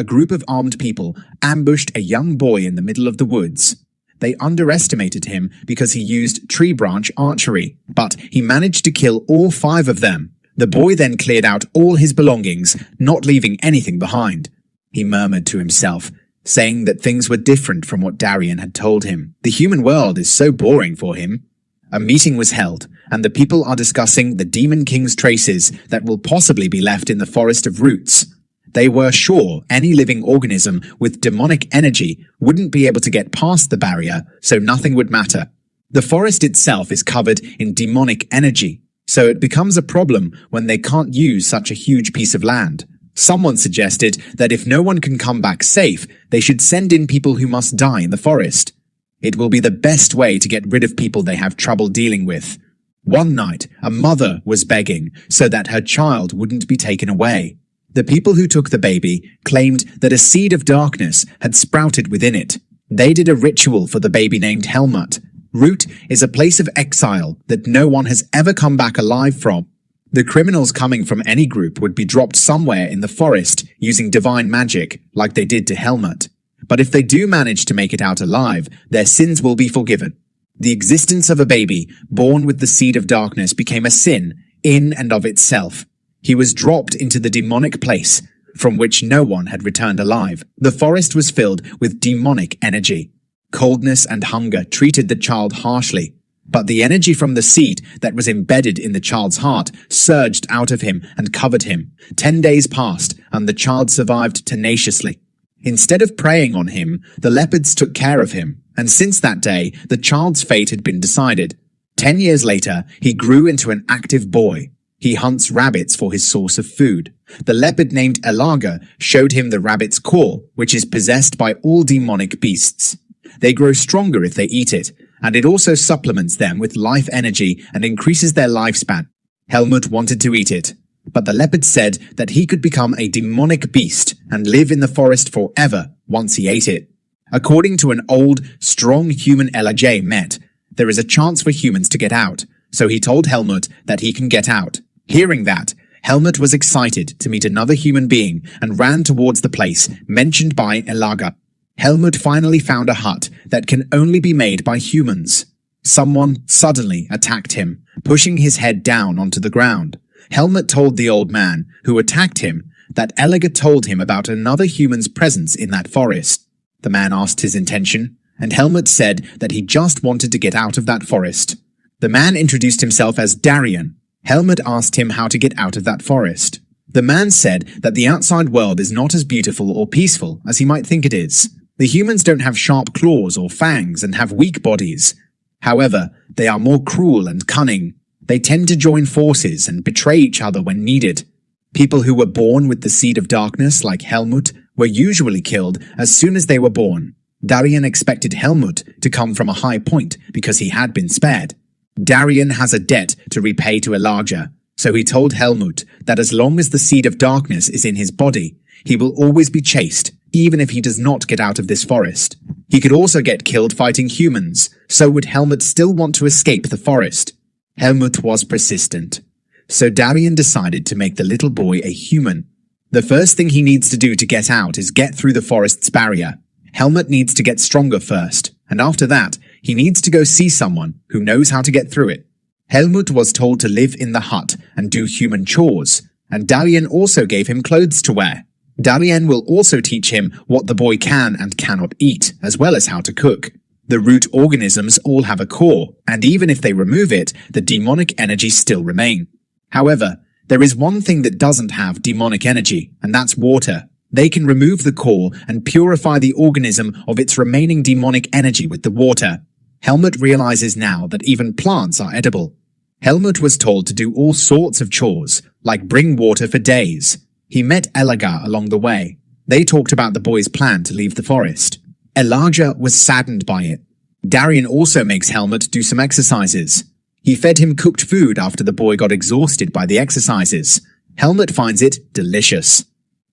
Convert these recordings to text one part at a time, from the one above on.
a group of armed people ambushed a young boy in the middle of the woods. They underestimated him because he used tree branch archery, but he managed to kill all 5 of them. The boy then cleared out all his belongings, not leaving anything behind. He murmured to himself, saying that things were different from what Darian had told him. The human world is so boring for him. A meeting was held, and the people are discussing the Demon King's traces that will possibly be left in the Forest of Roots. They were sure any living organism with demonic energy wouldn't be able to get past the barrier, so nothing would matter. The forest itself is covered in demonic energy, so it becomes a problem when they can't use such a huge piece of land. Someone suggested that if no one can come back safe, they should send in people who must die in the forest. It will be the best way to get rid of people they have trouble dealing with. One night, a mother was begging so that her child wouldn't be taken away. The people who took the baby claimed that a seed of darkness had sprouted within it. They did a ritual for the baby named Helmut. Root is a place of exile that no one has ever come back alive from. The criminals coming from any group would be dropped somewhere in the forest using divine magic, like they did to Helmut. But if they do manage to make it out alive, their sins will be forgiven. The existence of a baby born with the seed of darkness became a sin in and of itself. He was dropped into the demonic place, from which no one had returned alive. The forest was filled with demonic energy. Coldness and hunger treated the child harshly, but the energy from the seed that was embedded in the child's heart surged out of him and covered him. 10 days passed, and the child survived tenaciously. Instead of preying on him, the leopards took care of him, and since that day, the child's fate had been decided. 10 years later, he grew into an active boy. He hunts rabbits for his source of food. The leopard named Elaga showed him the rabbit's core, which is possessed by all demonic beasts. They grow stronger if they eat it, and it also supplements them with life energy and increases their lifespan. Helmut wanted to eat it, but the leopard said that he could become a demonic beast and live in the forest forever once he ate it. According to an old, strong human Elaga met, there is a chance for humans to get out, so he told Helmut that he can get out. Hearing that, Helmut was excited to meet another human being and ran towards the place mentioned by Elaga. Helmut finally found a hut that can only be made by humans. Someone suddenly attacked him, pushing his head down onto the ground. Helmut told the old man, who attacked him, that Elaga told him about another human's presence in that forest. The man asked his intention, and Helmut said that he just wanted to get out of that forest. The man introduced himself as Darian. Helmut asked him how to get out of that forest. The man said that the outside world is not as beautiful or peaceful as he might think it is. The humans don't have sharp claws or fangs and have weak bodies. However, they are more cruel and cunning. They tend to join forces and betray each other when needed. People who were born with the seed of darkness, like Helmut, were usually killed as soon as they were born. Darian expected Helmut to come from a high point because he had been spared. Darian has a debt to repay to Elaga, so he told Helmut that as long as the seed of darkness is in his body, he will always be chased, even if he does not get out of this forest. He could also get killed fighting humans, so would Helmut still want to escape the forest? Helmut was persistent, so Darian decided to make the little boy a human. The first thing he needs to do to get out is get through the forest's barrier. Helmut needs to get stronger first, and after that, he needs to go see someone who knows how to get through it. Helmut was told to live in the hut and do human chores, and Darian also gave him clothes to wear. Darian will also teach him what the boy can and cannot eat, as well as how to cook. The root organisms all have a core, and even if they remove it, the demonic energies still remain. However, there is one thing that doesn't have demonic energy, and that's water. They can remove the core and purify the organism of its remaining demonic energy with the water. Helmut realizes now that even plants are edible. Helmut was told to do all sorts of chores, like bring water for days. He met Elaga along the way. They talked about the boy's plan to leave the forest. Elaga was saddened by it. Darian also makes Helmut do some exercises. He fed him cooked food after the boy got exhausted by the exercises. Helmut finds it delicious.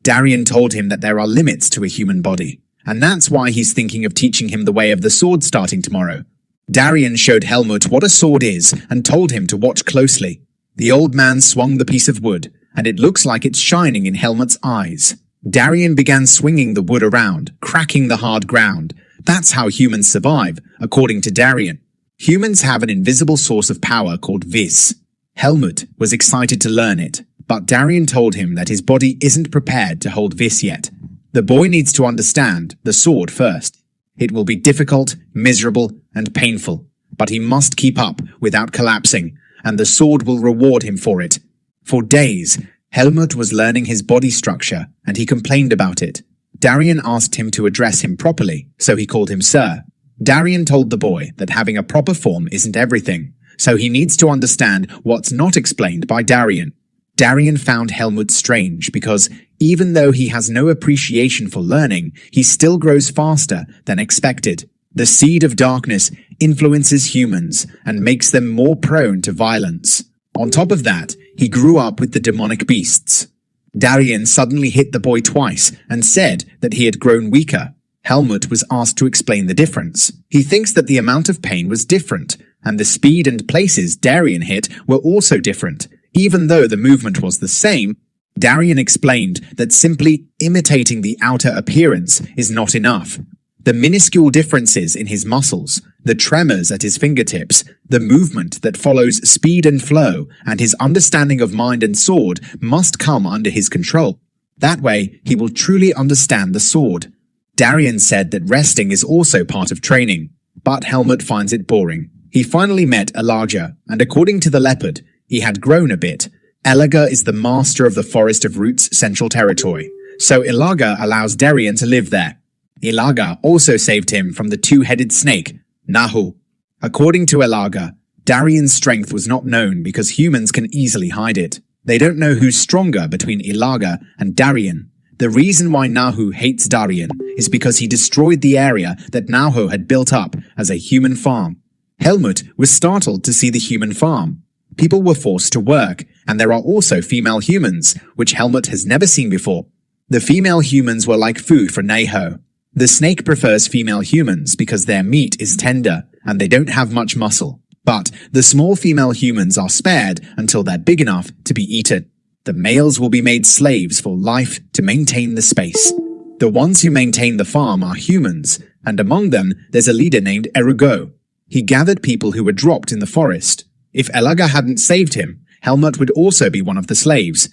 Darian told him that there are limits to a human body, and that's why he's thinking of teaching him the way of the sword starting tomorrow. Darian showed Helmut what a sword is and told him to watch closely. The old man swung the piece of wood, and it looks like it's shining in Helmut's eyes. Darian began swinging the wood around, cracking the hard ground. That's how humans survive, according to Darian. Humans have an invisible source of power called Vis. Helmut was excited to learn it, but Darian told him that his body isn't prepared to hold Vis yet. The boy needs to understand the sword first. It will be difficult, miserable, and painful, but he must keep up without collapsing, and the sword will reward him for it. For days, Helmut was learning his body structure, and he complained about it. Darian asked him to address him properly, so he called him Sir. Darian told the boy that having a proper form isn't everything, so he needs to understand what's not explained by Darian. Darian found Helmut strange because, even though he has no appreciation for learning, he still grows faster than expected. The seed of darkness influences humans and makes them more prone to violence. On top of that, he grew up with the demonic beasts. Darian suddenly hit the boy twice and said that he had grown weaker. Helmut was asked to explain the difference. He thinks that the amount of pain was different, and the speed and places Darian hit were also different. Even though the movement was the same, Darian explained that simply imitating the outer appearance is not enough. The minuscule differences in his muscles, the tremors at his fingertips, the movement that follows speed and flow, and his understanding of mind and sword must come under his control. That way, he will truly understand the sword. Darian said that resting is also part of training, but Helmut finds it boring. He finally met Elaga, and according to the leopard, he had grown a bit. Elaga is the master of the Forest of Roots Central Territory, so Elaga allows Darian to live there. Elaga also saved him from the two-headed snake, Nahu. According to Elaga, Darian's strength was not known because humans can easily hide it. They don't know who's stronger between Elaga and Darian. The reason why Nahu hates Darian is because he destroyed the area that Nahu had built up as a human farm. Helmut was startled to see the human farm. People were forced to work, and there are also female humans, which Helmut has never seen before. The female humans were like food for Nahu. The snake prefers female humans because their meat is tender and they don't have much muscle. But the small female humans are spared until they're big enough to be eaten. The males will be made slaves for life to maintain the space. The ones who maintain the farm are humans, and among them there's a leader named Erugo. He gathered people who were dropped in the forest. If Elaga hadn't saved him, Helmut would also be one of the slaves.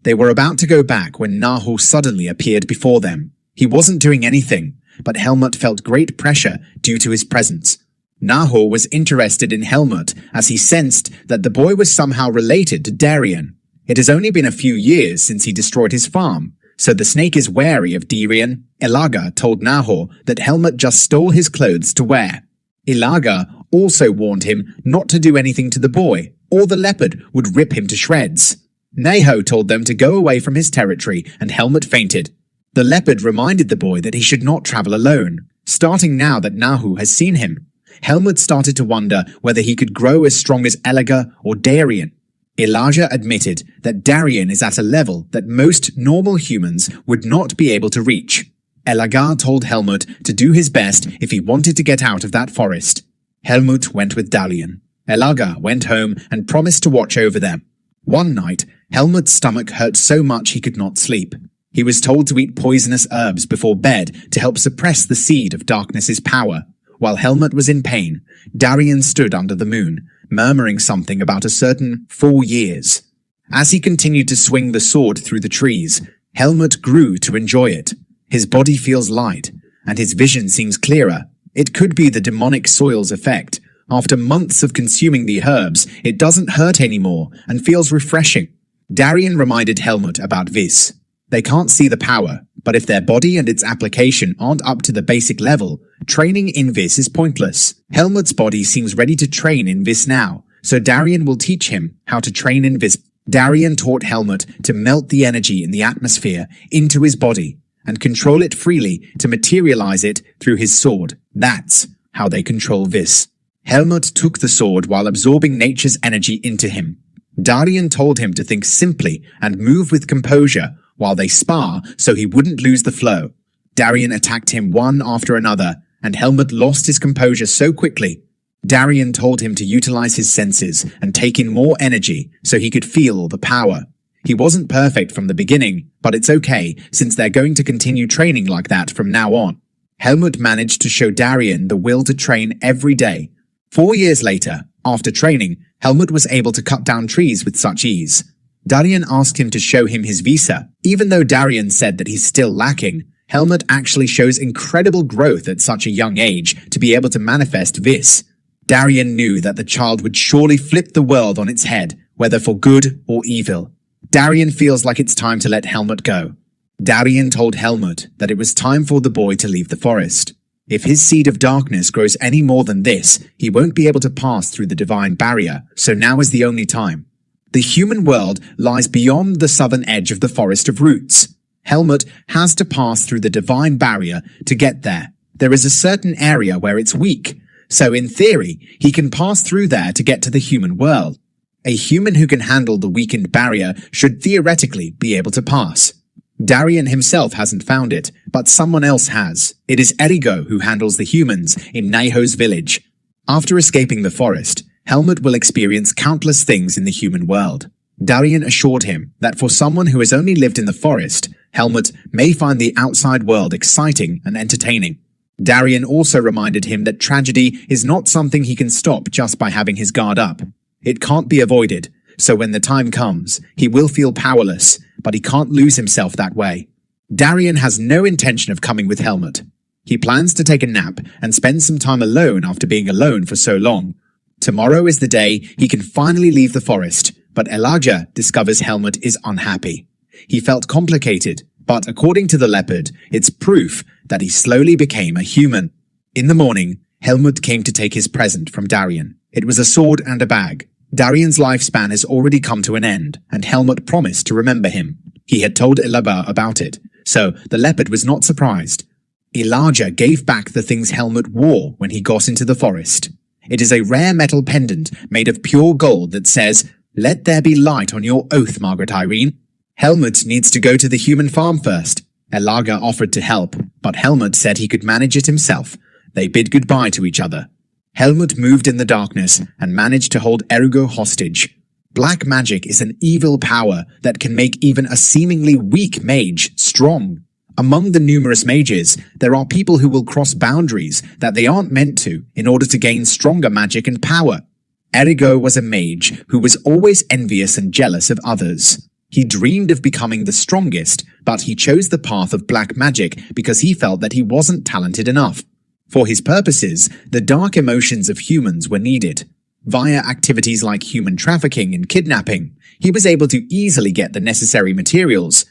They were about to go back when Nahu suddenly appeared before them. He wasn't doing anything, but Helmut felt great pressure due to his presence. Nahu was interested in Helmut as he sensed that the boy was somehow related to Darian. It has only been a few years since he destroyed his farm, so the snake is wary of Darian. Elaga told Nahu that Helmut just stole his clothes to wear. Elaga also warned him not to do anything to the boy, or the leopard would rip him to shreds. Nahu told them to go away from his territory, and Helmut fainted. The leopard reminded the boy that he should not travel alone, starting now that Nahu has seen him. Helmut started to wonder whether he could grow as strong as Elaga or Darian. Elaga admitted that Darian is at a level that most normal humans would not be able to reach. Elaga told Helmut to do his best if he wanted to get out of that forest. Helmut went with Darian. Elaga went home and promised to watch over them. One night, Helmut's stomach hurt so much he could not sleep. He was told to eat poisonous herbs before bed to help suppress the seed of darkness's power. While Helmut was in pain, Darian stood under the moon, murmuring something about a certain 4 years. As he continued to swing the sword through the trees, Helmut grew to enjoy it. His body feels light, and his vision seems clearer. It could be the demonic soil's effect. After months of consuming the herbs, it doesn't hurt anymore and feels refreshing. Darian reminded Helmut about Vis. They can't see the power, but if their body and its application aren't up to the basic level, training in Vis is pointless. Helmut's body seems ready to train in Vis now, so Darian will teach him how to train in Vis. Darian taught Helmut to melt the energy in the atmosphere into his body and control it freely to materialize it through his sword. That's how they control Vis. Helmut took the sword while absorbing nature's energy into him. Darian told him to think simply and move with composure while they spar so he wouldn't lose the flow. Darian attacked him one after another, and Helmut lost his composure so quickly. Darian told him to utilize his senses and take in more energy so he could feel the power. He wasn't perfect from the beginning, but it's okay since they're going to continue training like that from now on. Helmut managed to show Darien the will to train every day. 4 years later, after training, Helmut was able to cut down trees with such ease. Darien asked him to show him his visa. Even though Darien said that he's still lacking, Helmut actually shows incredible growth at such a young age to be able to manifest this. Darien knew that the child would surely flip the world on its head, whether for good or evil. Darien feels like it's time to let Helmut go. Darien told Helmut that it was time for the boy to leave the forest. If his seed of darkness grows any more than this, he won't be able to pass through the divine barrier, so now is the only time. The human world lies beyond the southern edge of the Forest of Roots. Helmut has to pass through the divine barrier to get there. There is a certain area where it's weak, so in theory, he can pass through there to get to the human world. A human who can handle the weakened barrier should theoretically be able to pass. Darien himself hasn't found it, but someone else has. It is Erigo who handles the humans in Naiho's village. After escaping the forest, Helmut will experience countless things in the human world. Darien assured him that for someone who has only lived in the forest, Helmut may find the outside world exciting and entertaining. Darien also reminded him that tragedy is not something he can stop just by having his guard up. It can't be avoided, so when the time comes, he will feel powerless, but he can't lose himself that way. Darien has no intention of coming with Helmut. He plans to take a nap and spend some time alone after being alone for so long. Tomorrow is the day he can finally leave the forest, but Elijah discovers Helmut is unhappy. He felt complicated, but according to the leopard, it's proof that he slowly became a human. In the morning, Helmut came to take his present from Darien. It was a sword and a bag. Darien's lifespan has already come to an end, and Helmut promised to remember him. He had told Elijah about it, so the leopard was not surprised. Elijah gave back the things Helmut wore when he got into the forest. It is a rare metal pendant made of pure gold that says, "Let there be light on your oath, Margaret Irene." Helmut needs to go to the human farm first. Elijah offered to help, but Helmut said he could manage it himself. They bid goodbye to each other. Helmut moved in the darkness and managed to hold Erigo hostage. Black magic is an evil power that can make even a seemingly weak mage strong. Among the numerous mages, there are people who will cross boundaries that they aren't meant to in order to gain stronger magic and power. Erigo was a mage who was always envious and jealous of others. He dreamed of becoming the strongest, but he chose the path of black magic because he felt that he wasn't talented enough. For his purposes, the dark emotions of humans were needed. Via activities like human trafficking and kidnapping, he was able to easily get the necessary materials.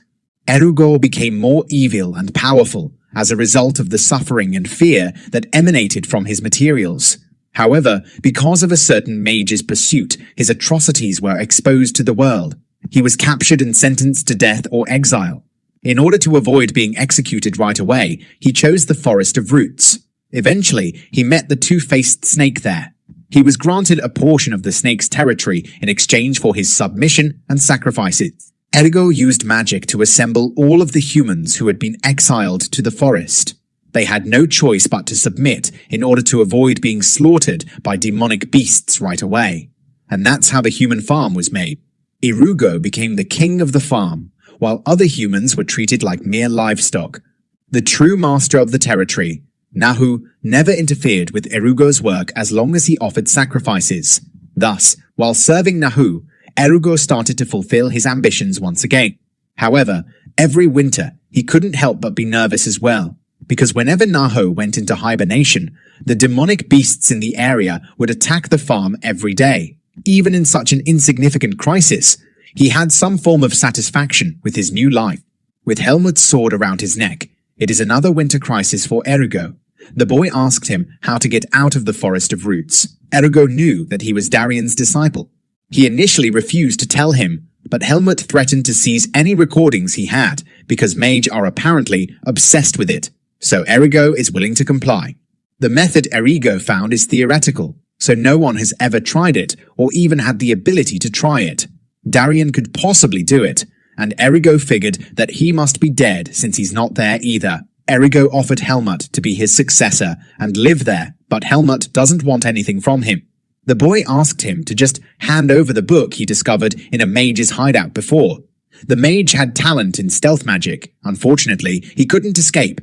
Erigo became more evil and powerful as a result of the suffering and fear that emanated from his materials. However, because of a certain mage's pursuit, his atrocities were exposed to the world. He was captured and sentenced to death or exile. In order to avoid being executed right away, he chose the Forest of Roots. Eventually, he met the two-faced snake there. He was granted a portion of the snake's territory in exchange for his submission and sacrifices. Erigo used magic to assemble all of the humans who had been exiled to the forest. They had no choice but to submit in order to avoid being slaughtered by demonic beasts right away. And that's how the human farm was made. Erigo became the king of the farm, while other humans were treated like mere livestock. The true master of the territory, Nahu, never interfered with Erigo's work as long as he offered sacrifices. Thus, while serving Nahu, Erigo started to fulfill his ambitions once again. However, every winter, he couldn't help but be nervous as well, because whenever Nahu went into hibernation, the demonic beasts in the area would attack the farm every day. Even in such an insignificant crisis, he had some form of satisfaction with his new life. With Helmut's sword around his neck, it is another winter crisis for Erigo. The boy asked him how to get out of the Forest of Roots. Erigo knew that he was Darien's disciple. He initially refused to tell him, but Helmut threatened to seize any recordings he had, because mage are apparently obsessed with it, so Erigo is willing to comply. The method Erigo found is theoretical, so no one has ever tried it or even had the ability to try it. Darien could possibly do it, and Erigo figured that he must be dead since he's not there either. Erigo offered Helmut to be his successor and live there, but Helmut doesn't want anything from him. The boy asked him to just hand over the book he discovered in a mage's hideout before. The mage had talent in stealth magic. Unfortunately, he couldn't escape.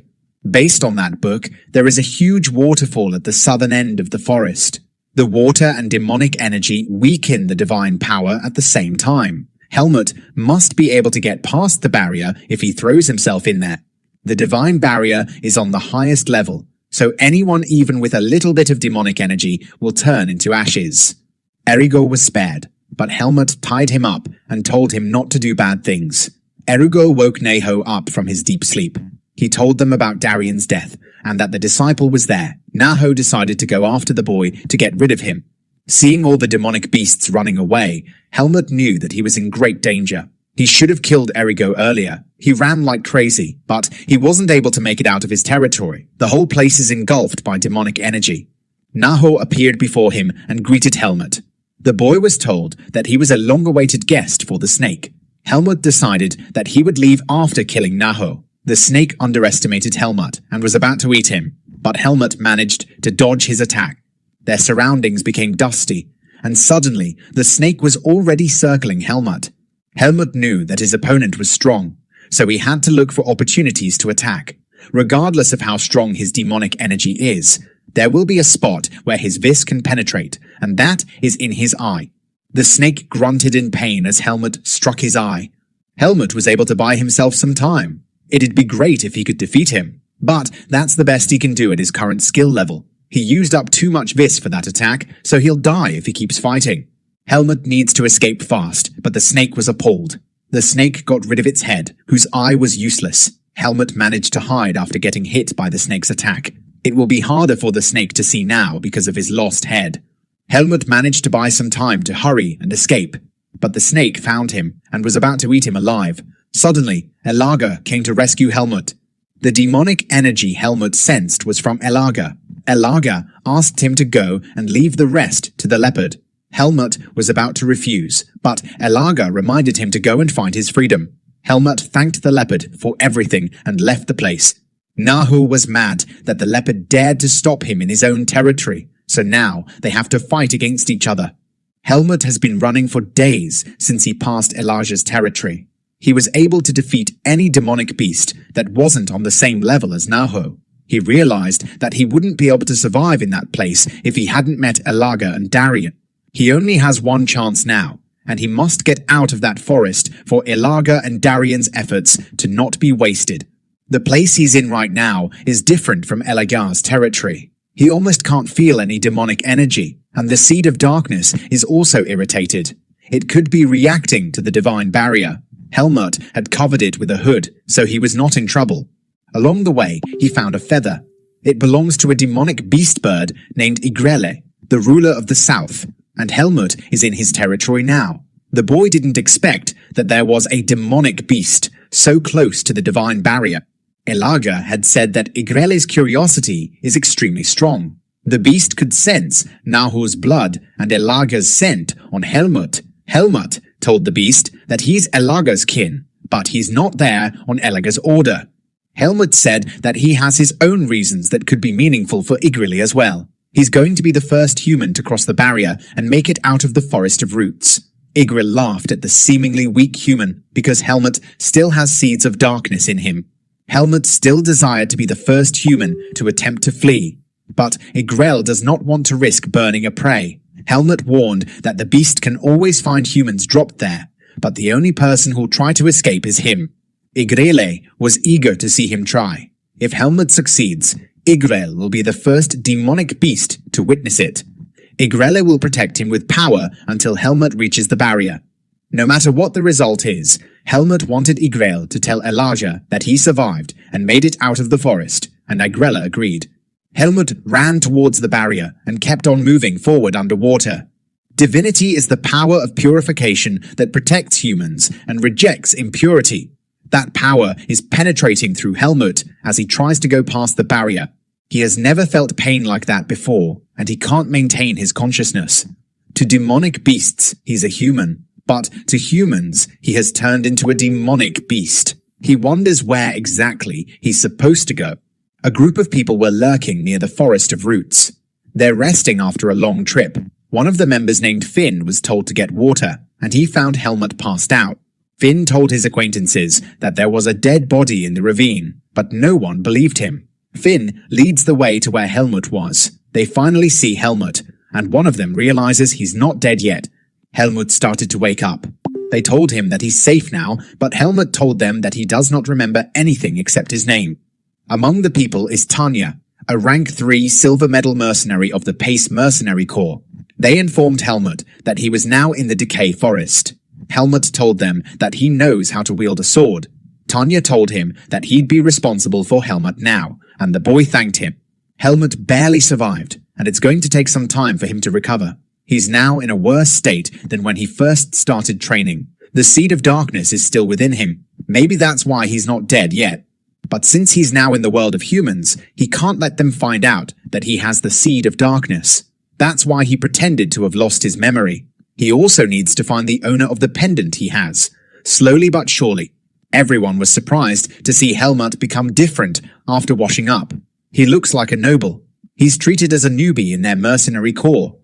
Based on that book, there is a huge waterfall at the southern end of the forest. The water and demonic energy weaken the divine power at the same time. Helmut must be able to get past the barrier if he throws himself in there. The divine barrier is on the highest level, so anyone even with a little bit of demonic energy will turn into ashes. Erigo was spared, but Helmut tied him up and told him not to do bad things. Erigo woke Neho up from his deep sleep. He told them about Darian's death and that the disciple was there. Naho decided to go after the boy to get rid of him. Seeing all the demonic beasts running away, Helmut knew that he was in great danger. He should have killed Erigo earlier. He ran like crazy, but he wasn't able to make it out of his territory. The whole place is engulfed by demonic energy. Naho appeared before him and greeted Helmut. The boy was told that he was a long-awaited guest for the snake. Helmut decided that he would leave after killing Naho. The snake underestimated Helmut and was about to eat him, but Helmut managed to dodge his attack. Their surroundings became dusty, and suddenly the snake was already circling Helmut. Helmut knew that his opponent was strong, so he had to look for opportunities to attack. Regardless of how strong his demonic energy is, there will be a spot where his vis can penetrate, and that is in his eye. The snake grunted in pain as Helmut struck his eye. Helmut was able to buy himself some time. It'd be great if he could defeat him, but that's the best he can do at his current skill level. He used up too much vis for that attack, so he'll die if he keeps fighting. Helmut needs to escape fast, but the snake was appalled. The snake got rid of its head, whose eye was useless. Helmut managed to hide after getting hit by the snake's attack. It will be harder for the snake to see now because of his lost head. Helmut managed to buy some time to hurry and escape, but the snake found him and was about to eat him alive. Suddenly, Elaga came to rescue Helmut. The demonic energy Helmut sensed was from Elaga. Elaga asked him to go and leave the rest to the leopard. Helmut was about to refuse, but Elaga reminded him to go and find his freedom. Helmut thanked the leopard for everything and left the place. Nahu was mad that the leopard dared to stop him in his own territory, so now they have to fight against each other. Helmut has been running for days since he passed Elijah's territory. He was able to defeat any demonic beast that wasn't on the same level as Nahu. He realized that he wouldn't be able to survive in that place if he hadn't met Elaga and Darian. He only has one chance now, and he must get out of that forest for Elaga and Darian's efforts to not be wasted. The place he's in right now is different from Elaga's territory. He almost can't feel any demonic energy, and the Seed of Darkness is also irritated. It could be reacting to the divine barrier. Helmut had covered it with a hood, so he was not in trouble. Along the way, he found a feather. It belongs to a demonic beast bird named Igrele, the ruler of the south, and Helmut is in his territory now. The boy didn't expect that there was a demonic beast so close to the divine barrier. Elaga had said that Igrele's curiosity is extremely strong. The beast could sense Nahu's blood and Elaga's scent on Helmut. Helmut told the beast that he's Elaga's kin, but he's not there on Elaga's order. Helmut said that he has his own reasons that could be meaningful for Igrele as well. He's going to be the first human to cross the barrier and make it out of the Forest of Roots. Igrele laughed at the seemingly weak human because Helmut still has seeds of darkness in him. Helmut still desired to be the first human to attempt to flee, but Igrele does not want to risk burning a prey. Helmut warned that the beast can always find humans dropped there, but the only person who'll try to escape is him. Igrele was eager to see him try. If Helmut succeeds, Igrele will be the first demonic beast to witness it. Igrele will protect him with power until Helmut reaches the barrier. No matter what the result is, Helmut wanted Igrele to tell Elijah that he survived and made it out of the forest, and Igrele agreed. Helmut ran towards the barrier and kept on moving forward underwater. Divinity is the power of purification that protects humans and rejects impurity. That power is penetrating through Helmut as he tries to go past the barrier. He has never felt pain like that before, and he can't maintain his consciousness. To demonic beasts, he's a human, but to humans, he has turned into a demonic beast. He wonders where exactly he's supposed to go. A group of people were lurking near the Forest of Roots. They're resting after a long trip. One of the members named Finn was told to get water, and he found Helmut passed out. Finn told his acquaintances that there was a dead body in the ravine, but no one believed him. Finn leads the way to where Helmut was. They finally see Helmut, and one of them realizes he's not dead yet. Helmut started to wake up. They told him that he's safe now, but Helmut told them that he does not remember anything except his name. Among the people is Tanya, a rank 3 silver medal mercenary of the Pace Mercenary Corps. They informed Helmut that he was now in the Decay Forest. Helmut told them that he knows how to wield a sword. Tanya told him that he'd be responsible for Helmut now, and the boy thanked him. Helmut barely survived, and it's going to take some time for him to recover. He's now in a worse state than when he first started training. The Seed of Darkness is still within him. Maybe that's why he's not dead yet. But since he's now in the world of humans, he can't let them find out that he has the Seed of Darkness. That's why he pretended to have lost his memory. He also needs to find the owner of the pendant he has. Slowly but surely, everyone was surprised to see Helmut become different after washing up. He looks like a noble. He's treated as a newbie in their mercenary corps.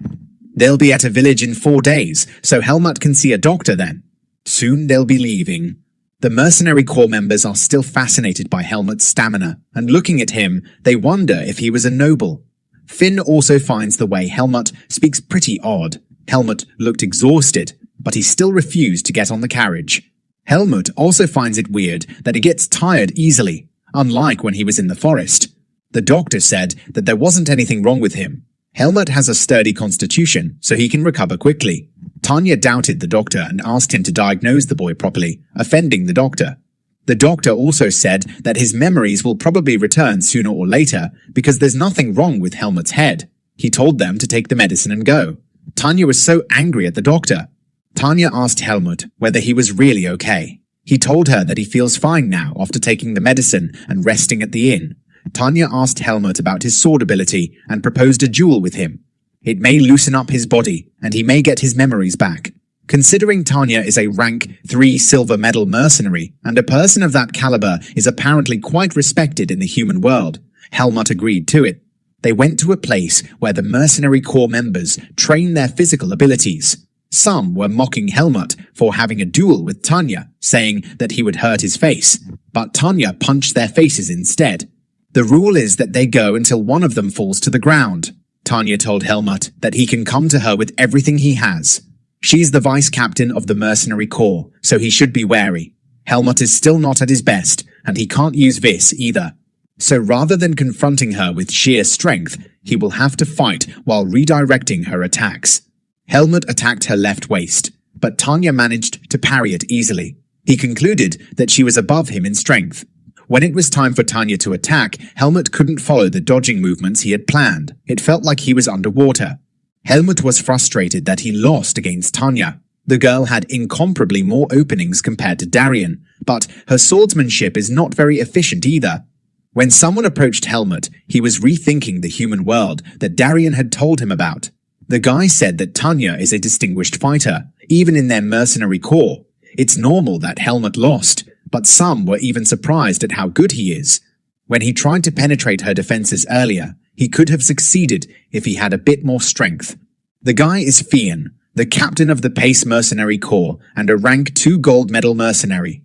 They'll be at a village in 4 days, so Helmut can see a doctor then. Soon they'll be leaving. The mercenary corps members are still fascinated by Helmut's stamina, and looking at him, they wonder if he was a noble. Finn also finds the way Helmut speaks pretty odd. Helmut looked exhausted, but he still refused to get on the carriage. Helmut also finds it weird that he gets tired easily, unlike when he was in the forest. The doctor said that there wasn't anything wrong with him. Helmut has a sturdy constitution, so he can recover quickly. Tanya doubted the doctor and asked him to diagnose the boy properly, offending the doctor. The doctor also said that his memories will probably return sooner or later because there's nothing wrong with Helmut's head. He told them to take the medicine and go. Tanya was so angry at the doctor. Tanya asked Helmut whether he was really okay. He told her that he feels fine now after taking the medicine and resting at the inn. Tanya asked Helmut about his sword ability and proposed a duel with him. It may loosen up his body, and he may get his memories back. Considering Tanya is a rank 3 silver medal mercenary, and a person of that caliber is apparently quite respected in the human world, Helmut agreed to it. They went to a place where the mercenary corps members train their physical abilities. Some were mocking Helmut for having a duel with Tanya, saying that he would hurt his face, but Tanya punched their faces instead. The rule is that they go until one of them falls to the ground. Tanya told Helmut that he can come to her with everything he has. She's the vice captain of the mercenary corps, so he should be wary. Helmut is still not at his best, and he can't use Vis either. So rather than confronting her with sheer strength, he will have to fight while redirecting her attacks. Helmut attacked her left waist, but Tanya managed to parry it easily. He concluded that she was above him in strength. When it was time for Tanya to attack, Helmut couldn't follow the dodging movements he had planned. It felt like he was underwater. Helmut was frustrated that he lost against Tanya. The girl had incomparably more openings compared to Darian, but her swordsmanship is not very efficient either. When someone approached Helmut, he was rethinking the human world that Darian had told him about. The guy said that Tanya is a distinguished fighter, even in their mercenary corps. It's normal that Helmut lost, but some were even surprised at how good he is. When he tried to penetrate her defenses earlier, he could have succeeded if he had a bit more strength. The guy is Fionn, the captain of the Pace Mercenary Corps and a rank 2 gold medal mercenary.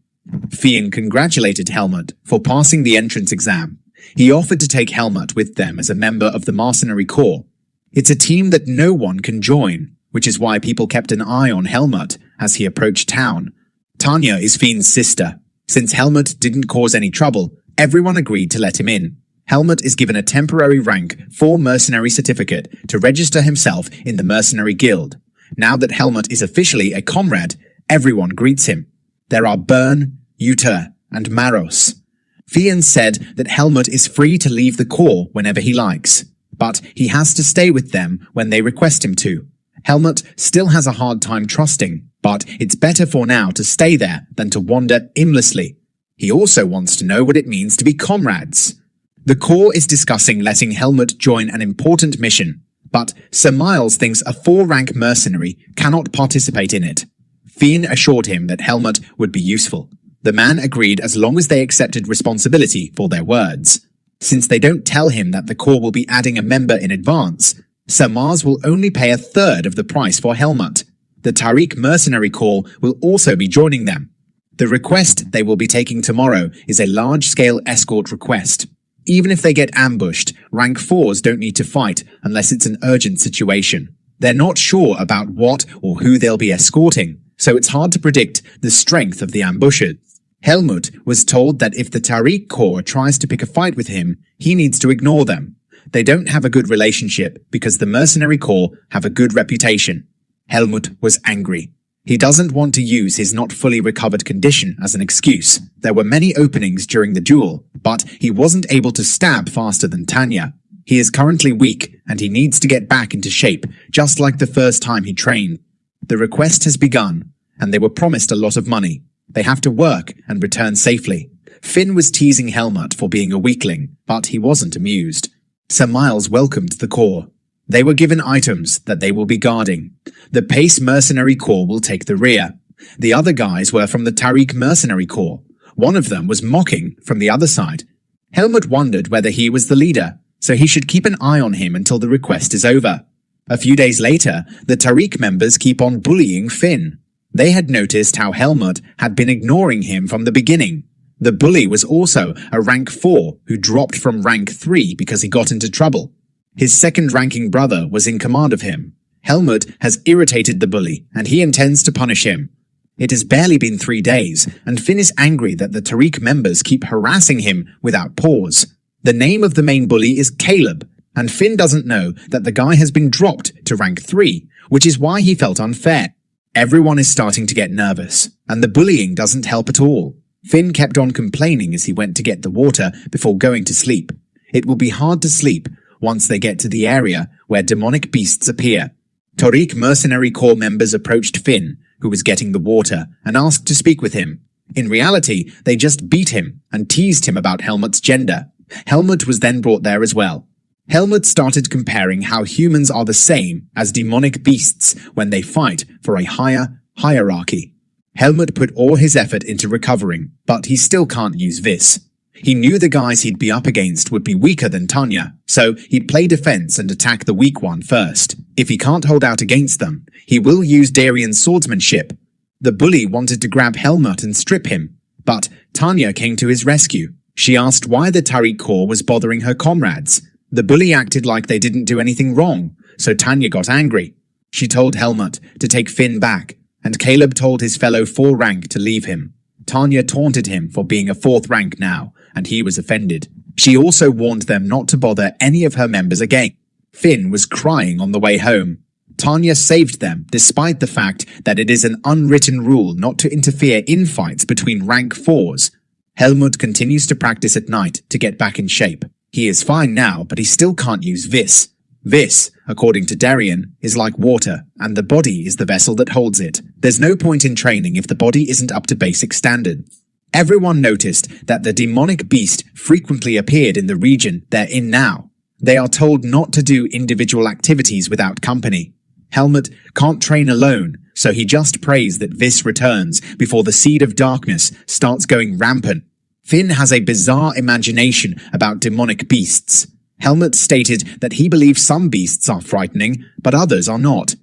Fionn congratulated Helmut for passing the entrance exam. He offered to take Helmut with them as a member of the Mercenary Corps. It's a team that no one can join, which is why people kept an eye on Helmut as he approached town. Tanya is Fionn's sister. Since Helmut didn't cause any trouble, everyone agreed to let him in. Helmut is given a temporary rank 4 mercenary certificate to register himself in the Mercenary Guild. Now that Helmut is officially a comrade, everyone greets him. There are Bern, Uter, and Maros. Fionn said that Helmut is free to leave the corps whenever he likes, but he has to stay with them when they request him to. Helmut still has a hard time trusting, but it's better for now to stay there than to wander aimlessly. He also wants to know what it means to be comrades. The Corps is discussing letting Helmut join an important mission, but Sir Miles thinks a 4-rank mercenary cannot participate in it. Fionn assured him that Helmut would be useful. The man agreed as long as they accepted responsibility for their words. Since they don't tell him that the Corps will be adding a member in advance, Sir Mars will only pay a third of the price for Helmut. The Tariq Mercenary Corps will also be joining them. The request they will be taking tomorrow is a large-scale escort request. Even if they get ambushed, rank 4s don't need to fight unless it's an urgent situation. They're not sure about what or who they'll be escorting, so it's hard to predict the strength of the ambushers. Helmut was told that if the Tariq Corps tries to pick a fight with him, he needs to ignore them. They don't have a good relationship because the mercenary corps have a good reputation. Helmut was angry. He doesn't want to use his not fully recovered condition as an excuse. There were many openings during the duel, but he wasn't able to stab faster than Tanya. He is currently weak, and he needs to get back into shape, just like the first time he trained. The request has begun, and they were promised a lot of money. They have to work and return safely. Finn was teasing Helmut for being a weakling, but he wasn't amused. Sir Miles welcomed the corps. They were given items that they will be guarding. The Pace Mercenary Corps will take the rear. The other guys were from the Tariq Mercenary Corps. One of them was mocking from the other side. Helmut wondered whether he was the leader, so he should keep an eye on him until the request is over. A few days later, the Tariq members keep on bullying Finn. They had noticed how Helmut had been ignoring him from the beginning. The bully was also a rank 4 who dropped from rank 3 because he got into trouble. His second-ranking brother was in command of him. Helmut has irritated the bully, and he intends to punish him. It has barely been 3 days, and Finn is angry that the Tariq members keep harassing him without pause. The name of the main bully is Caleb, and Finn doesn't know that the guy has been dropped to rank 3, which is why he felt unfair. Everyone is starting to get nervous, and the bullying doesn't help at all. Finn kept on complaining as he went to get the water before going to sleep. It will be hard to sleep once they get to the area where demonic beasts appear. Tariq Mercenary Corps members approached Finn, who was getting the water, and asked to speak with him. In reality, they just beat him and teased him about Helmut's gender. Helmut was then brought there as well. Helmut started comparing how humans are the same as demonic beasts when they fight for a higher hierarchy. Helmut put all his effort into recovering, but he still can't use Vis. He knew the guys he'd be up against would be weaker than Tanya, so he'd play defense and attack the weak one first. If he can't hold out against them, he will use Darian's swordsmanship. The bully wanted to grab Helmut and strip him, but Tanya came to his rescue. She asked why the Tariq Corps was bothering her comrades. The bully acted like they didn't do anything wrong, so Tanya got angry. She told Helmut to take Finn back, and Caleb told his fellow 4 rank to leave him. Tanya taunted him for being a 4th rank now, and he was offended. She also warned them not to bother any of her members again. Finn was crying on the way home. Tanya saved them despite the fact that it is an unwritten rule not to interfere in fights between rank 4s. Helmut continues to practice at night to get back in shape. He is fine now, but he still can't use Vis. Vis, according to Darian, is like water, and the body is the vessel that holds it. There's no point in training if the body isn't up to basic standard. Everyone noticed that the demonic beast frequently appeared in the region they're in now. They are told not to do individual activities without company. Helmut can't train alone, so he just prays that Vis returns before the seed of darkness starts going rampant. Finn has a bizarre imagination about demonic beasts. Helmut stated that he believes some beasts are frightening, but others are not.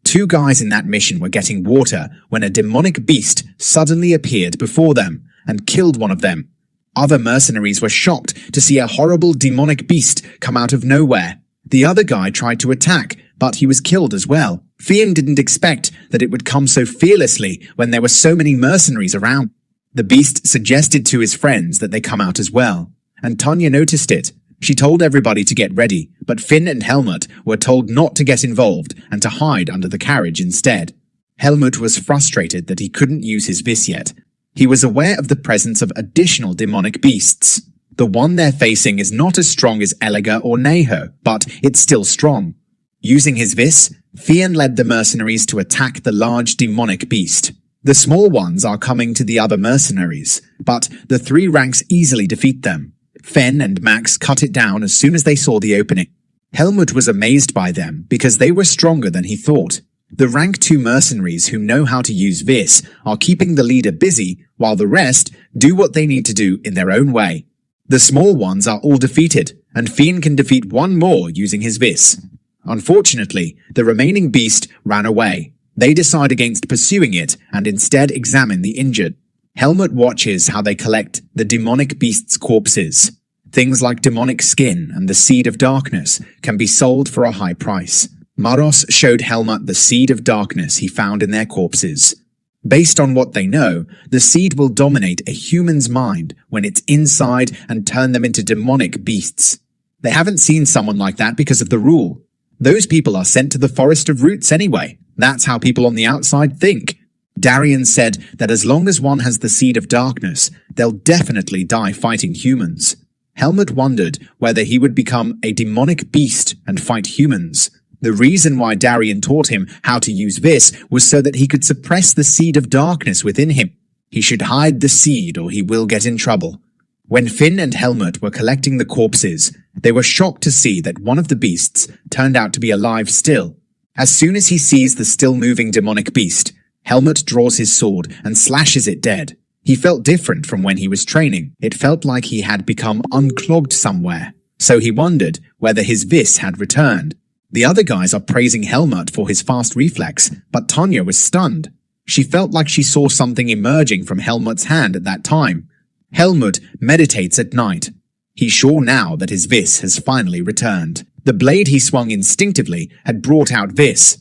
2 guys in that mission were getting water when a demonic beast suddenly appeared before them and killed one of them. Other mercenaries were shocked to see a horrible demonic beast come out of nowhere. The other guy tried to attack, but he was killed as well. Finn didn't expect that it would come so fearlessly when there were so many mercenaries around. The beast suggested to his friends that they come out as well, and Tanya noticed it. She told everybody to get ready, but Finn and Helmut were told not to get involved and to hide under the carriage instead. Helmut was frustrated that he couldn't use his Vis yet. He was aware of the presence of additional demonic beasts. The one they're facing is not as strong as Elega or Neho, but it's still strong. Using his Vis, Fionn led the mercenaries to attack the large demonic beast. The small ones are coming to the other mercenaries, but the 3 ranks easily defeat them. Fenn and Max cut it down as soon as they saw the opening. Helmut was amazed by them because they were stronger than he thought. The rank 2 mercenaries who know how to use Vis are keeping the leader busy while the rest do what they need to do in their own way. The small ones are all defeated, and Fionn can defeat 1 more using his Vis. Unfortunately, the remaining beast ran away. They decide against pursuing it and instead examine the injured. Helmut watches how they collect the demonic beasts' corpses. Things like demonic skin and the seed of darkness can be sold for a high price. Maros showed Helmut the seed of darkness he found in their corpses. Based on what they know, the seed will dominate a human's mind when it's inside and turn them into demonic beasts. They haven't seen someone like that because of the rule. Those people are sent to the Forest of Roots anyway. That's how people on the outside think. Darian said that as long as one has the seed of darkness, they'll definitely die fighting humans. Helmut wondered whether he would become a demonic beast and fight humans. The reason why Darian taught him how to use this was so that he could suppress the seed of darkness within him. He should hide the seed or he will get in trouble. When Finn and Helmut were collecting the corpses, they were shocked to see that one of the beasts turned out to be alive still. As soon as he sees the still-moving demonic beast, Helmut draws his sword and slashes it dead. He felt different from when he was training. It felt like he had become unclogged somewhere, so he wondered whether his vis had returned. The other guys are praising Helmut for his fast reflex, but Tanya was stunned. She felt like she saw something emerging from Helmut's hand at that time. Helmut meditates at night. He's sure now that his vis has finally returned. The blade he swung instinctively had brought out vis.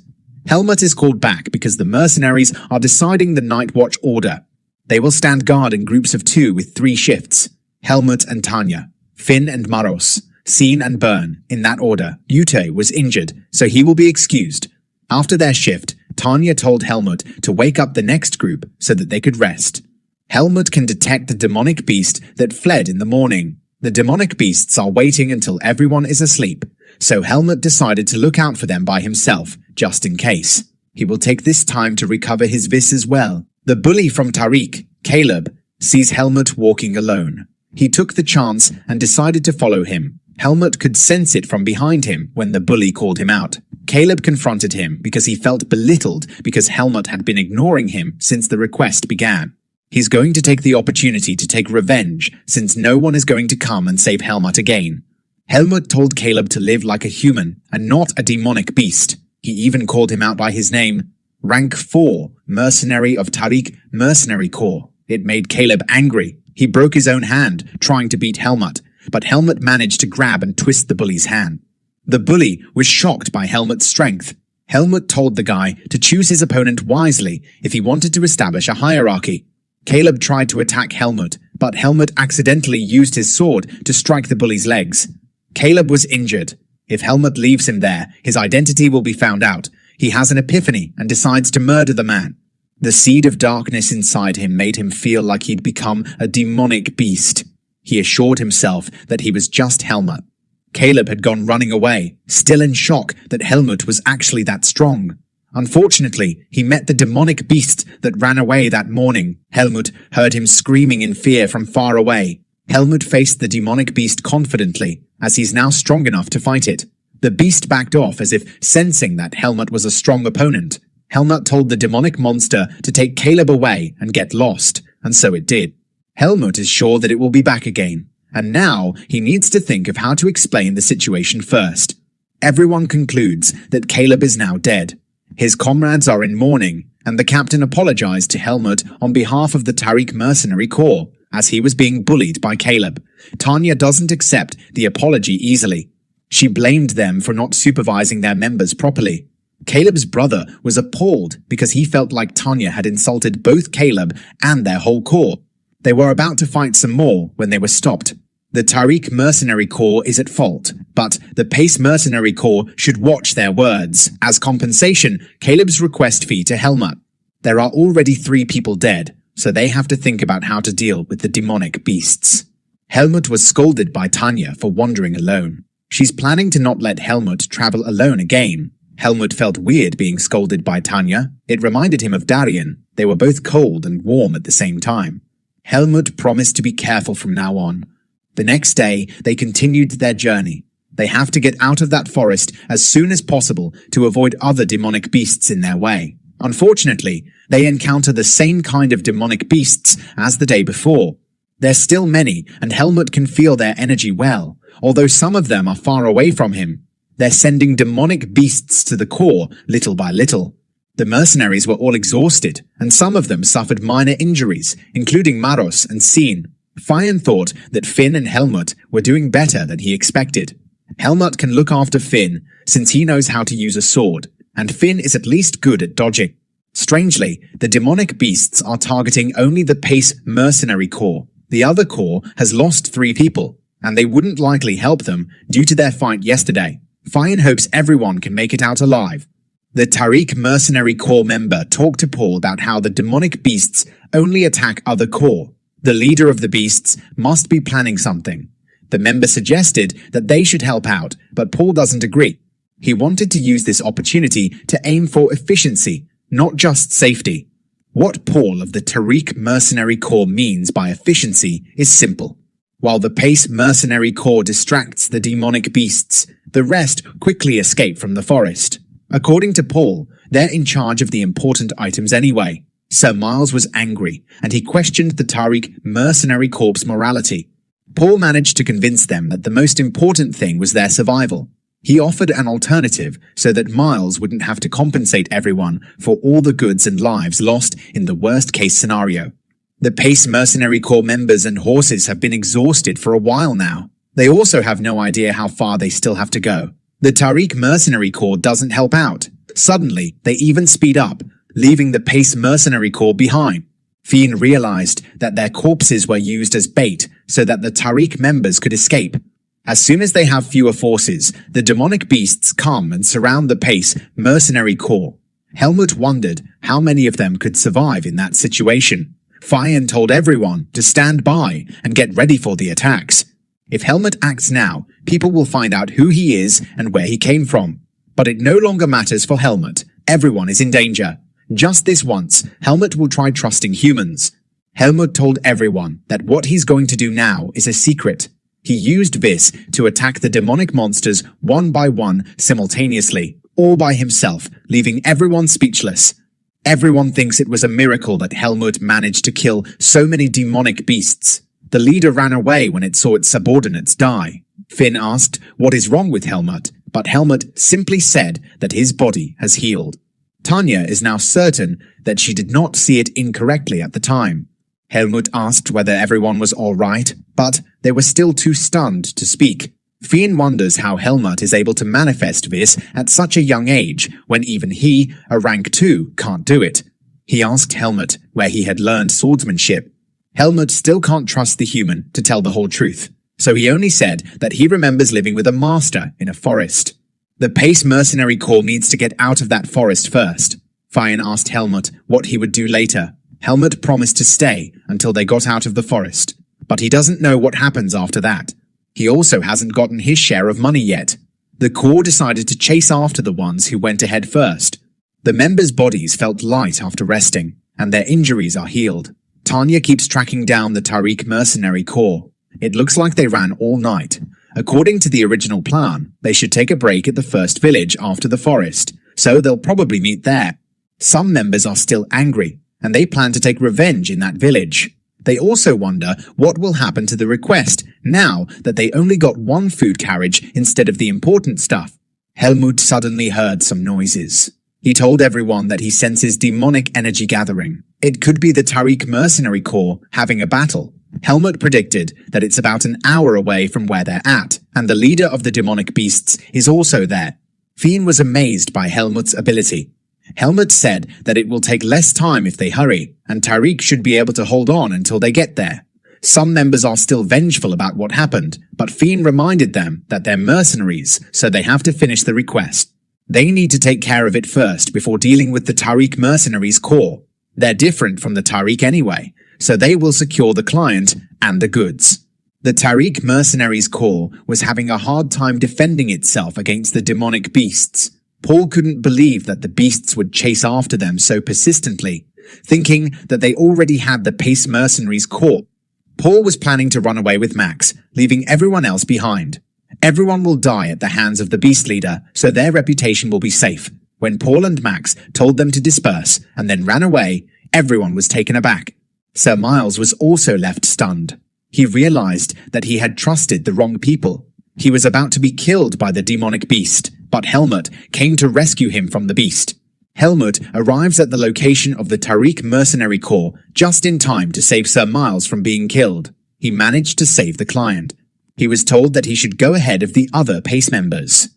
Helmut is called back because the mercenaries are deciding the night watch order. They will stand guard in groups of 2 with 3 shifts. Helmut and Tanya, Finn and Maros, Scene and Burn, in that order. Yute was injured, so he will be excused. After their shift, Tanya told Helmut to wake up the next group so that they could rest. Helmut can detect the demonic beast that fled in the morning. The demonic beasts are waiting until everyone is asleep, so Helmut decided to look out for them by himself, just in case. He will take this time to recover his vis as well. The bully from Tariq, Caleb, sees Helmut walking alone. He took the chance and decided to follow him. Helmut could sense it from behind him when the bully called him out. Caleb confronted him because he felt belittled because Helmut had been ignoring him since the request began. He's going to take the opportunity to take revenge since no one is going to come and save Helmut again. Helmut told Caleb to live like a human and not a demonic beast. He even called him out by his name. Rank 4, Mercenary of Tariq Mercenary Corps. It made Caleb angry. He broke his own hand, trying to beat Helmut, but Helmut managed to grab and twist the bully's hand. The bully was shocked by Helmut's strength. Helmut told the guy to choose his opponent wisely if he wanted to establish a hierarchy. Caleb tried to attack Helmut, but Helmut accidentally used his sword to strike the bully's legs. Caleb was injured. If Helmut leaves him there, his identity will be found out. He has an epiphany and decides to murder the man. The seed of darkness inside him made him feel like he'd become a demonic beast. He assured himself that he was just Helmut. Caleb had gone running away, still in shock that Helmut was actually that strong. Unfortunately, he met the demonic beast that ran away that morning. Helmut heard him screaming in fear from far away. Helmut faced the demonic beast confidently, as he's now strong enough to fight it. The beast backed off as if sensing that Helmut was a strong opponent. Helmut told the demonic monster to take Caleb away and get lost, and so it did. Helmut is sure that it will be back again, and now he needs to think of how to explain the situation first. Everyone concludes that Caleb is now dead. His comrades are in mourning, and the captain apologized to Helmut on behalf of the Tariq Mercenary Corps, as he was being bullied by Caleb. Tanya doesn't accept the apology easily. She blamed them for not supervising their members properly. Caleb's brother was appalled because he felt like Tanya had insulted both Caleb and their whole corps. They were about to fight some more when they were stopped. The Tariq Mercenary Corps is at fault, but the Pace Mercenary Corps should watch their words. As compensation, Caleb's request fee to Helmut. There are already 3 people dead, so they have to think about how to deal with the demonic beasts. Helmut was scolded by Tanya for wandering alone. She's planning to not let Helmut travel alone again. Helmut felt weird being scolded by Tanya. It reminded him of Darian. They were both cold and warm at the same time. Helmut promised to be careful from now on. The next day, they continued their journey. They have to get out of that forest as soon as possible to avoid other demonic beasts in their way. Unfortunately, they encounter the same kind of demonic beasts as the day before. There's still many, and Helmut can feel their energy well, although some of them are far away from him. They're sending demonic beasts to the core, little by little. The mercenaries were all exhausted, and some of them suffered minor injuries, including Maros and Scene. Fion thought that Finn and Helmut were doing better than he expected. Helmut can look after Finn, since he knows how to use a sword, and Finn is at least good at dodging. Strangely, the demonic beasts are targeting only the Pace Mercenary Corps. The other corps has lost 3 people, and they wouldn't likely help them due to their fight yesterday. Fion hopes everyone can make it out alive. The Tariq Mercenary Corps member talked to Paul about how the demonic beasts only attack other corps. The leader of the beasts must be planning something. The member suggested that they should help out, but Paul doesn't agree. He wanted to use this opportunity to aim for efficiency, not just safety. What Paul of the Tariq Mercenary Corps means by efficiency is simple. While the Pace Mercenary Corps distracts the demonic beasts, the rest quickly escape from the forest. According to Paul, they're in charge of the important items anyway. Sir Miles was angry, and he questioned the Tariq Mercenary Corps' morality. Paul managed to convince them that the most important thing was their survival. He offered an alternative so that Miles wouldn't have to compensate everyone for all the goods and lives lost in the worst-case scenario. The Pace Mercenary Corps members and horses have been exhausted for a while now. They also have no idea how far they still have to go. The Tariq Mercenary Corps doesn't help out. Suddenly, they even speed up, leaving the Pace Mercenary Corps behind. Fion realized that their corpses were used as bait so that the Tariq members could escape. As soon as they have fewer forces, the demonic beasts come and surround the Pace Mercenary Corps. Helmut wondered how many of them could survive in that situation. Fion told everyone to stand by and get ready for the attacks. If Helmut acts now, people will find out who he is and where he came from. But it no longer matters for Helmut. Everyone is in danger. Just this once, Helmut will try trusting humans. Helmut told everyone that what he's going to do now is a secret. He used this to attack the demonic monsters one by one simultaneously, all by himself, leaving everyone speechless. Everyone thinks it was a miracle that Helmut managed to kill so many demonic beasts. The leader ran away when it saw its subordinates die. Finn asked what is wrong with Helmut, but Helmut simply said that his body has healed. Tanya is now certain that she did not see it incorrectly at the time. Helmut asked whether everyone was all right, but they were still too stunned to speak. Fion wonders how Helmut is able to manifest this at such a young age when even he, a rank 2, can't do it. He asked Helmut where he had learned swordsmanship. Helmut still can't trust the human to tell the whole truth, so he only said that he remembers living with a master in a forest. The Pace Mercenary Corps needs to get out of that forest first. Fion asked Helmut what he would do later. Helmut promised to stay until they got out of the forest, but he doesn't know what happens after that. He also hasn't gotten his share of money yet. The Corps decided to chase after the ones who went ahead first. The members' bodies felt light after resting, and their injuries are healed. Tanya keeps tracking down the Tariq Mercenary Corps. It looks like they ran all night. According to the original plan, they should take a break at the first village after the forest, so they'll probably meet there. Some members are still angry, and they plan to take revenge in that village. They also wonder what will happen to the request now that they only got one food carriage instead of the important stuff. Helmut suddenly heard some noises. He told everyone that he senses demonic energy gathering. It could be the Tariq Mercenary Corps having a battle. Helmut predicted that it's about an hour away from where they're at, and the leader of the demonic beasts is also there. Fion was amazed by Helmut's ability. Helmut said that it will take less time if they hurry, and Tariq should be able to hold on until they get there. Some members are still vengeful about what happened, but Fion reminded them that they're mercenaries, so they have to finish the request. They need to take care of it first before dealing with the Tariq Mercenaries Corps. They're different from the Tariq anyway, so they will secure the client and the goods. The Tariq Mercenaries Corps was having a hard time defending itself against the demonic beasts. Paul couldn't believe that the beasts would chase after them so persistently, thinking that they already had the Pace Mercenaries Corps. Paul was planning to run away with Max, leaving everyone else behind. Everyone will die at the hands of the beast leader, so their reputation will be safe. When Paul and Max told them to disperse and then ran away, everyone was taken aback. Sir Miles was also left stunned. He realized that he had trusted the wrong people. He was about to be killed by the demonic beast, but Helmut came to rescue him from the beast. Helmut arrives at the location of the Tariq Mercenary Corps just in time to save Sir Miles from being killed. He managed to save the client. He was told that he should go ahead of the other PACE members.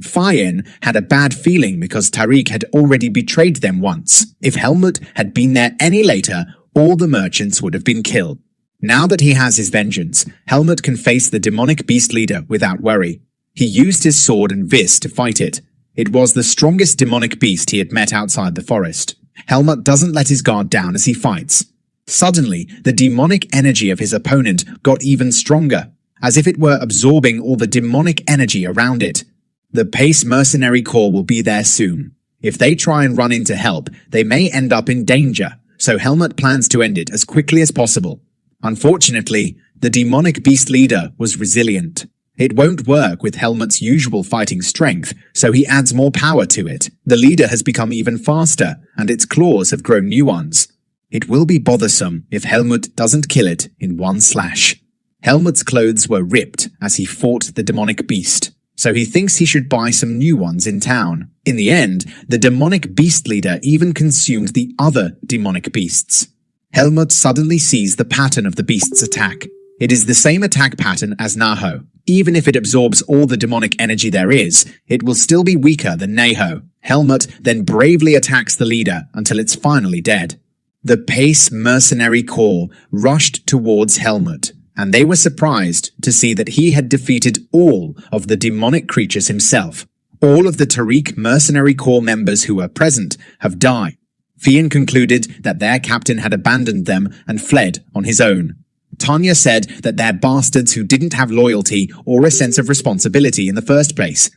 Fian had a bad feeling because Tariq had already betrayed them once. If Helmut had been there any later, all the merchants would have been killed. Now that he has his vengeance, Helmut can face the demonic beast leader without worry. He used his sword and vis to fight it. It was the strongest demonic beast he had met outside the forest. Helmut doesn't let his guard down as he fights. Suddenly, the demonic energy of his opponent got even stronger, as if it were absorbing all the demonic energy around it. The PACE Mercenary Corps will be there soon. If they try and run in to help, they may end up in danger, so Helmut plans to end it as quickly as possible. Unfortunately, the demonic beast leader was resilient. It won't work with Helmut's usual fighting strength, so he adds more power to it. The leader has become even faster, and its claws have grown new ones. It will be bothersome if Helmut doesn't kill it in one slash. Helmut's clothes were ripped as he fought the demonic beast, so he thinks he should buy some new ones in town. In the end, the demonic beast leader even consumed the other demonic beasts. Helmut suddenly sees the pattern of the beast's attack. It is the same attack pattern as Naho. Even if it absorbs all the demonic energy there is, it will still be weaker than Naho. Helmut then bravely attacks the leader until it's finally dead. The PACE Mercenary Corps rushed towards Helmut, and they were surprised to see that he had defeated all of the demonic creatures himself. All of the Tariq Mercenary Corps members who were present have died. Fian concluded that their captain had abandoned them and fled on his own. Tanya said that they're bastards who didn't have loyalty or a sense of responsibility in the first place.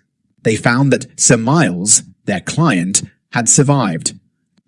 They found that Sir Miles, their client, had survived.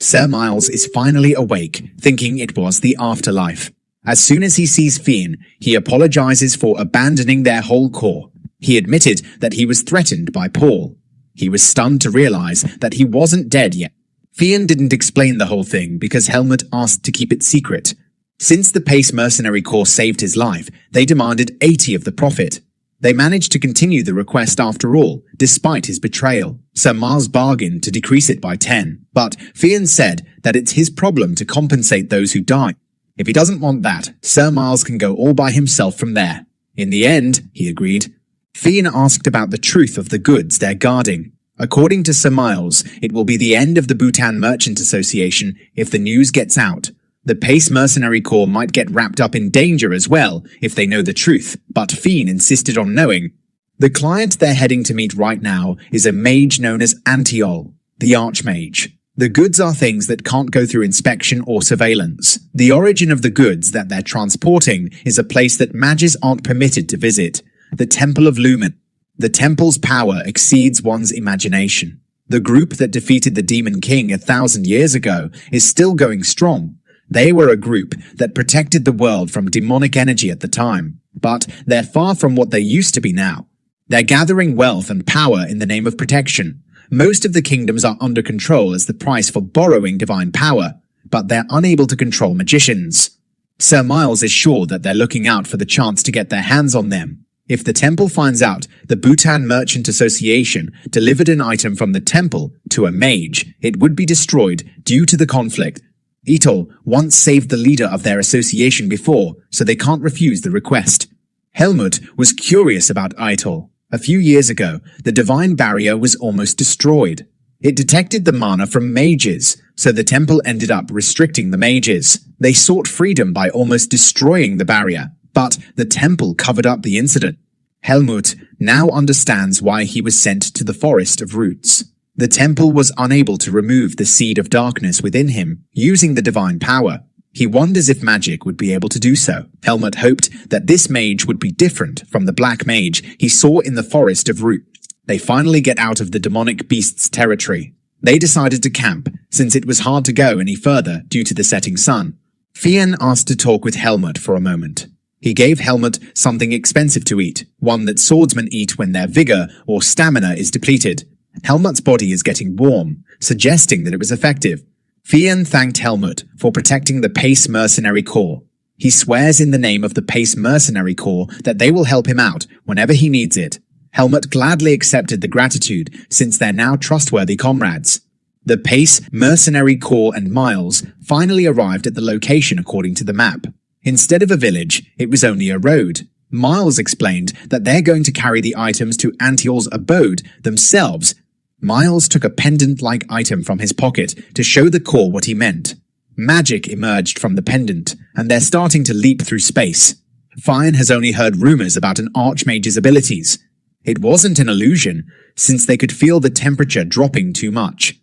Sir Miles is finally awake, thinking it was the afterlife. As soon as he sees Fian, he apologizes for abandoning their whole corps. He admitted that he was threatened by Paul. He was stunned to realize that he wasn't dead yet. Fian didn't explain the whole thing because Helmut asked to keep it secret. Since the PACE Mercenary Corps saved his life, they demanded 80 of the profit. They managed to continue the request after all, despite his betrayal. Sir Miles bargained to decrease it by 10, but Fian said that it's his problem to compensate those who die. If he doesn't want that, Sir Miles can go all by himself from there. In the end, he agreed. Fian asked about the truth of the goods they're guarding. According to Sir Miles, it will be the end of the Bhutan Merchant Association if the news gets out. The PACE Mercenary Corps might get wrapped up in danger as well if they know the truth, but Fian insisted on knowing. The client they're heading to meet right now is a mage known as Antiol, the Archmage. The goods are things that can't go through inspection or surveillance. The origin of the goods that they're transporting is a place that mages aren't permitted to visit, the Temple of Lumen. The temple's power exceeds one's imagination. The group that defeated the Demon King 1,000 years ago is still going strong. They were a group that protected the world from demonic energy at the time, but they're far from what they used to be now. They're gathering wealth and power in the name of protection. Most of the kingdoms are under control as the price for borrowing divine power, but they're unable to control magicians. Sir Miles is sure that they're looking out for the chance to get their hands on them. If the temple finds out the Bhutan Merchant Association delivered an item from the temple to a mage, it would be destroyed due to the conflict. Itol once saved the leader of their association before, so they can't refuse the request. Helmut was curious about Itol. A few years ago, the divine barrier was almost destroyed. It detected the mana from mages, so the temple ended up restricting the mages. They sought freedom by almost destroying the barrier, but the temple covered up the incident. Helmut now understands why he was sent to the Forest of Roots. The temple was unable to remove the seed of darkness within him, using the divine power. He wonders if magic would be able to do so. Helmut hoped that this mage would be different from the black mage he saw in the Forest of Roots. They finally get out of the demonic beast's territory. They decided to camp, since it was hard to go any further due to the setting sun. Fian asked to talk with Helmut for a moment. He gave Helmut something expensive to eat, one that swordsmen eat when their vigor or stamina is depleted. Helmut's body is getting warm, suggesting that it was effective. Fian thanked Helmut for protecting the PACE Mercenary Corps. He swears in the name of the PACE Mercenary Corps that they will help him out whenever he needs it. Helmut gladly accepted the gratitude since they're now trustworthy comrades. The Pace, Mercenary Corps, and Miles finally arrived at the location according to the map. Instead of a village, it was only a road. Miles explained that they're going to carry the items to Antiol's abode themselves. Miles took a pendant-like item from his pocket to show the Corps what he meant. Magic emerged from the pendant, and they're starting to leap through space. Fion has only heard rumors about an Archmage's abilities. It wasn't an illusion, since they could feel the temperature dropping too much.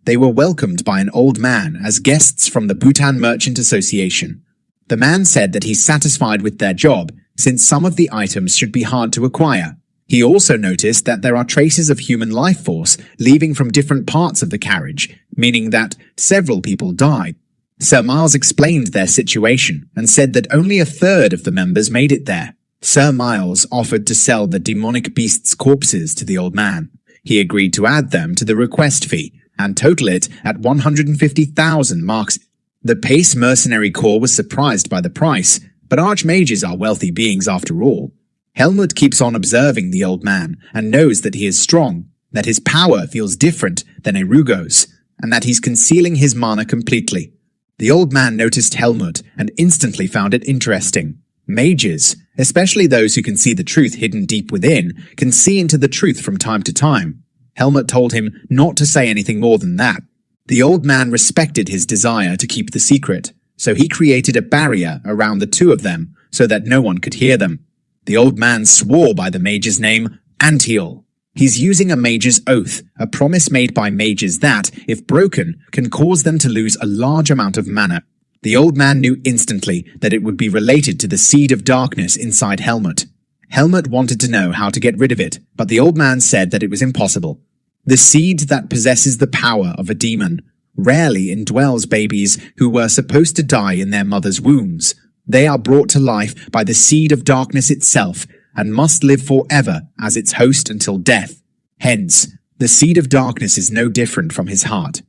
They were welcomed by an old man as guests from the Bhutan Merchant Association. The man said that he's satisfied with their job, since some of the items should be hard to acquire. He also noticed that there are traces of human life force leaving from different parts of the carriage, meaning that several people died. Sir Miles explained their situation and said that only a third of the members made it there. Sir Miles offered to sell the demonic beasts' corpses to the old man. He agreed to add them to the request fee and total it at 150,000 marks. The Pace Mercenary Corps was surprised by the price, but archmages are wealthy beings after all. Helmut keeps on observing the old man and knows that he is strong, that his power feels different than Erugo's, and that he's concealing his mana completely. The old man noticed Helmut and instantly found it interesting. Mages, especially those who can see the truth hidden deep within, can see into the truth from time to time. Helmut told him not to say anything more than that. The old man respected his desire to keep the secret, so he created a barrier around the two of them so that no one could hear them. The old man swore by the mage's name, Antiol. He's using a mage's oath, a promise made by mages that, if broken, can cause them to lose a large amount of mana. The old man knew instantly that it would be related to the Seed of Darkness inside Helmut. Helmut wanted to know how to get rid of it, but the old man said that it was impossible. The seed that possesses the power of a demon rarely indwells babies who were supposed to die in their mother's wombs. They are brought to life by the Seed of Darkness itself and must live forever as its host until death. Hence, the Seed of Darkness is no different from his heart.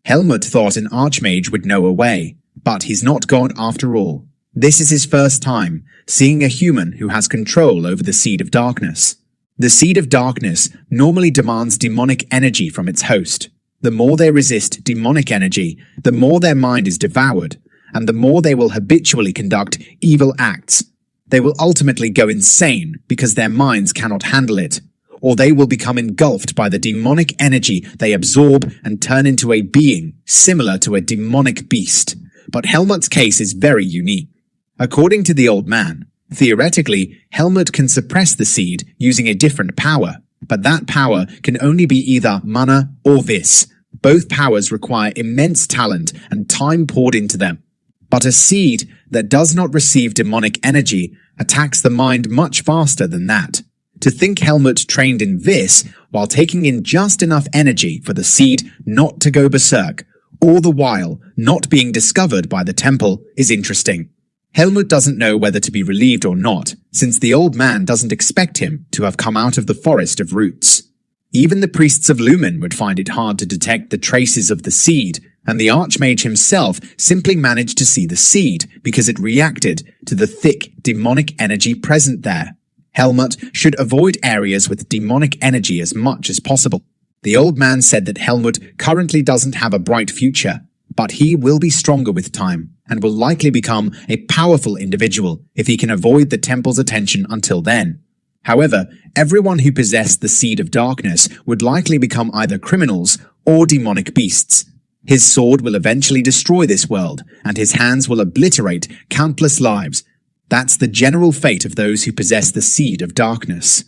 Helmut thought an Archmage would know a way, but he's not God after all. This is his first time seeing a human who has control over the Seed of Darkness. The Seed of Darkness normally demands demonic energy from its host. The more they resist demonic energy, the more their mind is devoured, and the more they will habitually conduct evil acts. They will ultimately go insane because their minds cannot handle it, or they will become engulfed by the demonic energy they absorb and turn into a being similar to a demonic beast. But Helmut's case is very unique. According to the old man, theoretically, Helmut can suppress the seed using a different power, but that power can only be either mana or vis. Both powers require immense talent and time poured into them. But a seed that does not receive demonic energy attacks the mind much faster than that. To think Helmut trained in Vis while taking in just enough energy for the seed not to go berserk, all the while not being discovered by the temple, is interesting. Helmut doesn't know whether to be relieved or not, since the old man doesn't expect him to have come out of the forest of roots. Even the priests of Lumen would find it hard to detect the traces of the seed, and the Archmage himself simply managed to see the seed because it reacted to the thick demonic energy present there. Helmut should avoid areas with demonic energy as much as possible. The old man said that Helmut currently doesn't have a bright future, but he will be stronger with time and will likely become a powerful individual if he can avoid the temple's attention until then. However, everyone who possessed the Seed of Darkness would likely become either criminals or demonic beasts. His sword will eventually destroy this world, and his hands will obliterate countless lives. That's the general fate of those who possess the Seed of Darkness.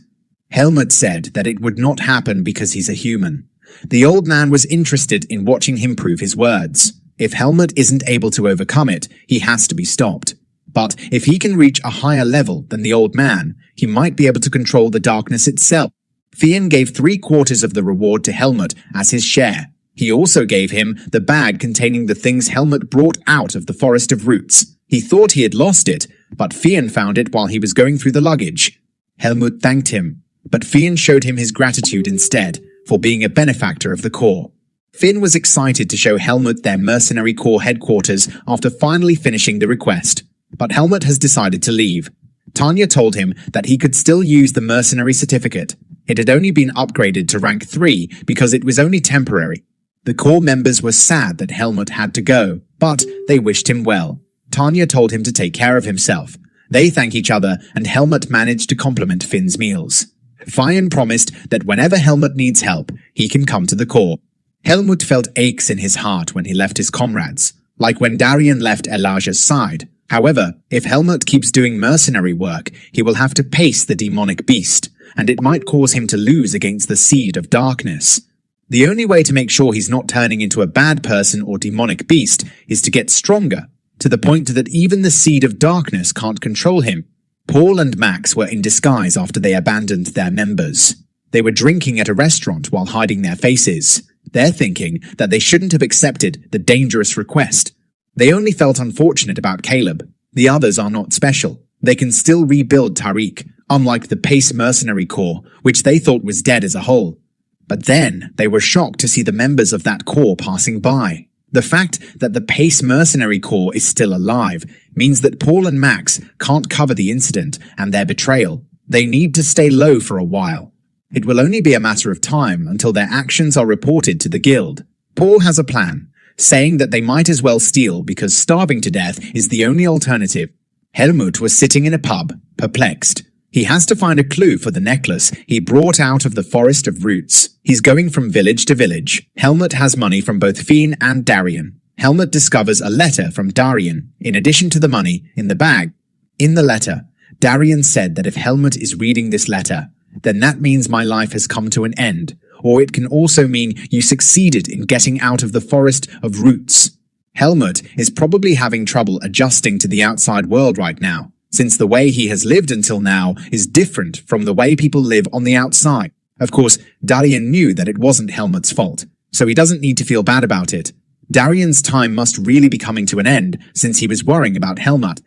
Helmut said that it would not happen because he's a human. The old man was interested in watching him prove his words. If Helmut isn't able to overcome it, he has to be stopped. But if he can reach a higher level than the old man, he might be able to control the darkness itself. Fion gave 3/4 of the reward to Helmut as his share. He also gave him the bag containing the things Helmut brought out of the Forest of Roots. He thought he had lost it, but Fion found it while he was going through the luggage. Helmut thanked him, but Fion showed him his gratitude instead for being a benefactor of the Corps. Finn was excited to show Helmut their Mercenary Corps headquarters after finally finishing the request, but Helmut has decided to leave. Tanya told him that he could still use the mercenary certificate. It had only been upgraded to rank 3 because it was only temporary. The core members were sad that Helmut had to go, but they wished him well. Tanya told him to take care of himself. They thank each other, and Helmut managed to compliment Finn's meals. Fion promised that whenever Helmut needs help, he can come to the core. Helmut felt aches in his heart when he left his comrades, like when Darien left Elijah's side. However, if Helmut keeps doing mercenary work, he will have to pace the demonic beast, and it might cause him to lose against the Seed of Darkness. The only way to make sure he's not turning into a bad person or demonic beast is to get stronger, to the point that even the Seed of Darkness can't control him. Paul and Max were in disguise after they abandoned their members. They were drinking at a restaurant while hiding their faces. They're thinking that they shouldn't have accepted the dangerous request. They only felt unfortunate about Caleb. The others are not special. They can still rebuild Tariq, unlike the Pace Mercenary Corps, which they thought was dead as a whole. But then they were shocked to see the members of that corps passing by. The fact that the Pace Mercenary Corps is still alive means that Paul and Max can't cover the incident and their betrayal. They need to stay low for a while. It will only be a matter of time until their actions are reported to the guild. Paul has a plan, saying that they might as well steal because starving to death is the only alternative. Helmut was sitting in a pub, perplexed. He has to find a clue for the necklace he brought out of the Forest of Roots. He's going from village to village. Helmut has money from both Fion and Darien. Helmut discovers a letter from Darien, in addition to the money in the bag. In the letter, Darien said that if Helmut is reading this letter, then that means my life has come to an end, or it can also mean you succeeded in getting out of the Forest of Roots. Helmut is probably having trouble adjusting to the outside world right now, since the way he has lived until now is different from the way people live on the outside. Of course, Darien knew that it wasn't Helmut's fault, so he doesn't need to feel bad about it. Darien's time must really be coming to an end, since he was worrying about Helmut.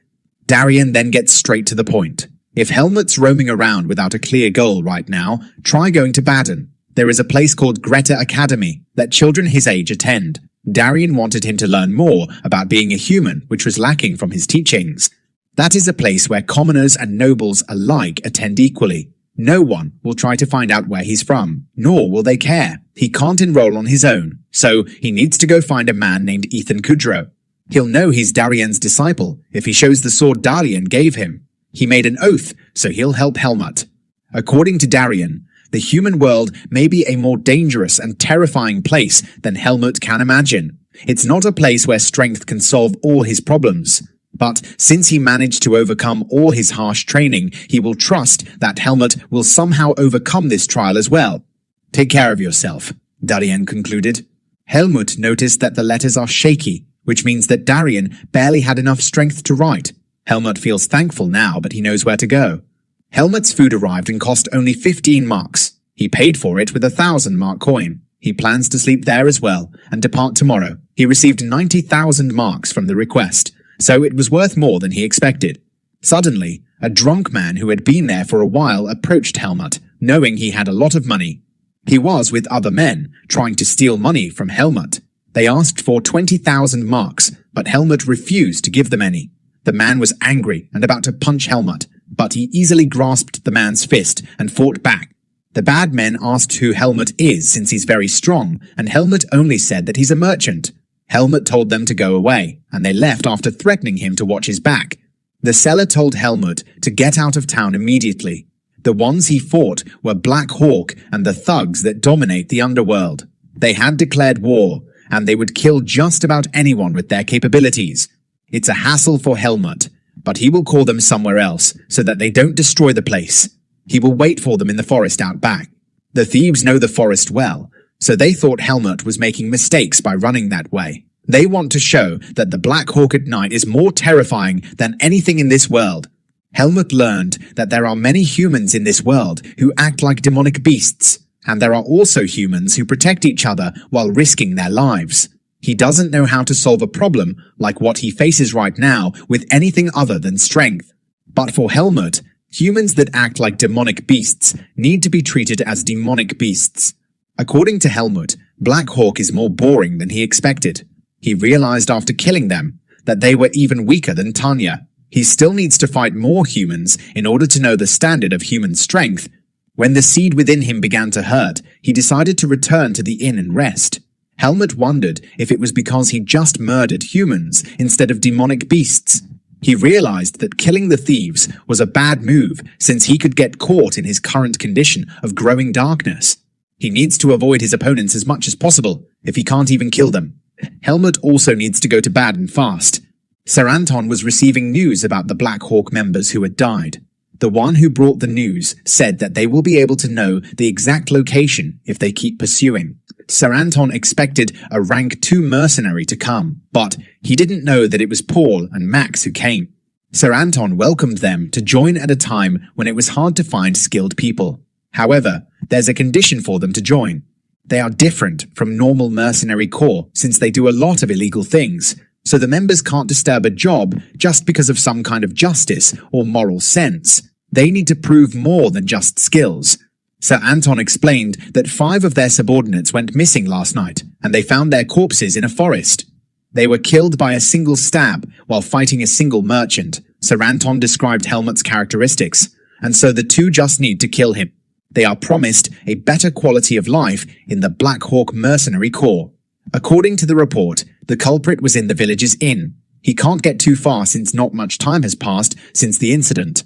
Darien then gets straight to the point. If Helmut's roaming around without a clear goal right now, try going to Baden. There is a place called Greta Academy that children his age attend. Darien wanted him to learn more about being a human, which was lacking from his teachings. That is a place where commoners and nobles alike attend equally. No one will try to find out where he's from, nor will they care. He can't enroll on his own, so he needs to go find a man named Ethan Kudrow. He'll know he's Darien's disciple if he shows the sword Darien gave him. He made an oath, so he'll help Helmut. According to Darien, the human world may be a more dangerous and terrifying place than Helmut can imagine. It's not a place where strength can solve all his problems. But since he managed to overcome all his harsh training, he will trust that Helmut will somehow overcome this trial as well. Take care of yourself, Darien concluded. Helmut noticed that the letters are shaky, which means that Darien barely had enough strength to write. Helmut feels thankful now, but he knows where to go. Helmut's food arrived and cost only 15 marks. He paid for it with a 1,000-mark coin. He plans to sleep there as well and depart tomorrow. He received 90,000 marks from the request, so it was worth more than he expected. Suddenly, a drunk man who had been there for a while approached Helmut, knowing he had a lot of money. He was with other men, trying to steal money from Helmut. They asked for 20,000 marks, but Helmut refused to give them any. The man was angry and about to punch Helmut, but he easily grasped the man's fist and fought back. The bad men asked who Helmut is since he's very strong, and Helmut only said that he's a merchant. Helmut told them to go away, and they left after threatening him to watch his back. The seller told Helmut to get out of town immediately. The ones he fought were Black Hawk and the thugs that dominate the underworld. They had declared war, and they would kill just about anyone with their capabilities. It's a hassle for Helmut, but he will call them somewhere else so that they don't destroy the place. He will wait for them in the forest out back. The thieves know the forest well, so they thought Helmut was making mistakes by running that way. They want to show that the Black Hawk at night is more terrifying than anything in this world. Helmut learned that there are many humans in this world who act like demonic beasts, and there are also humans who protect each other while risking their lives. He doesn't know how to solve a problem like what he faces right now with anything other than strength. But for Helmut, humans that act like demonic beasts need to be treated as demonic beasts. According to Helmut, Black Hawk is more boring than he expected. He realized after killing them that they were even weaker than Tanya. He still needs to fight more humans in order to know the standard of human strength. When the seed within him began to hurt, he decided to return to the inn and rest. Helmut wondered if it was because he just murdered humans instead of demonic beasts. He realized that killing the thieves was a bad move since he could get caught in his current condition of growing darkness. He needs to avoid his opponents as much as possible if he can't even kill them. Helmut also needs to go to Baden fast. Sir Anton was receiving news about the Black Hawk members who had died. The one who brought the news said that they will be able to know the exact location if they keep pursuing. Sir Anton expected a rank 2 mercenary to come, but he didn't know that it was Paul and Max who came. Sir Anton welcomed them to join at a time when it was hard to find skilled people. However, there's a condition for them to join. They are different from normal mercenary corps since they do a lot of illegal things, so the members can't disturb a job just because of some kind of justice or moral sense. They need to prove more than just skills. Sir Anton explained that 5 of their subordinates went missing last night, and they found their corpses in a forest. They were killed by a single stab while fighting a single merchant. Sir Anton described Helmut's characteristics, and so the two just need to kill him. They are promised a better quality of life in the Black Hawk Mercenary Corps. According to the report, the culprit was in the village's inn. He can't get too far since not much time has passed since the incident.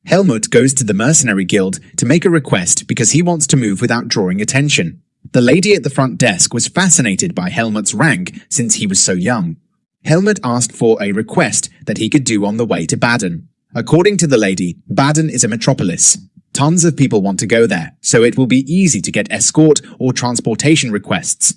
Helmut goes to the Mercenary Guild to make a request because he wants to move without drawing attention. The lady at the front desk was fascinated by Helmut's rank since he was so young. Helmut asked for a request that he could do on the way to Baden. According to the lady, Baden is a metropolis. Tons of people want to go there, so it will be easy to get escort or transportation requests.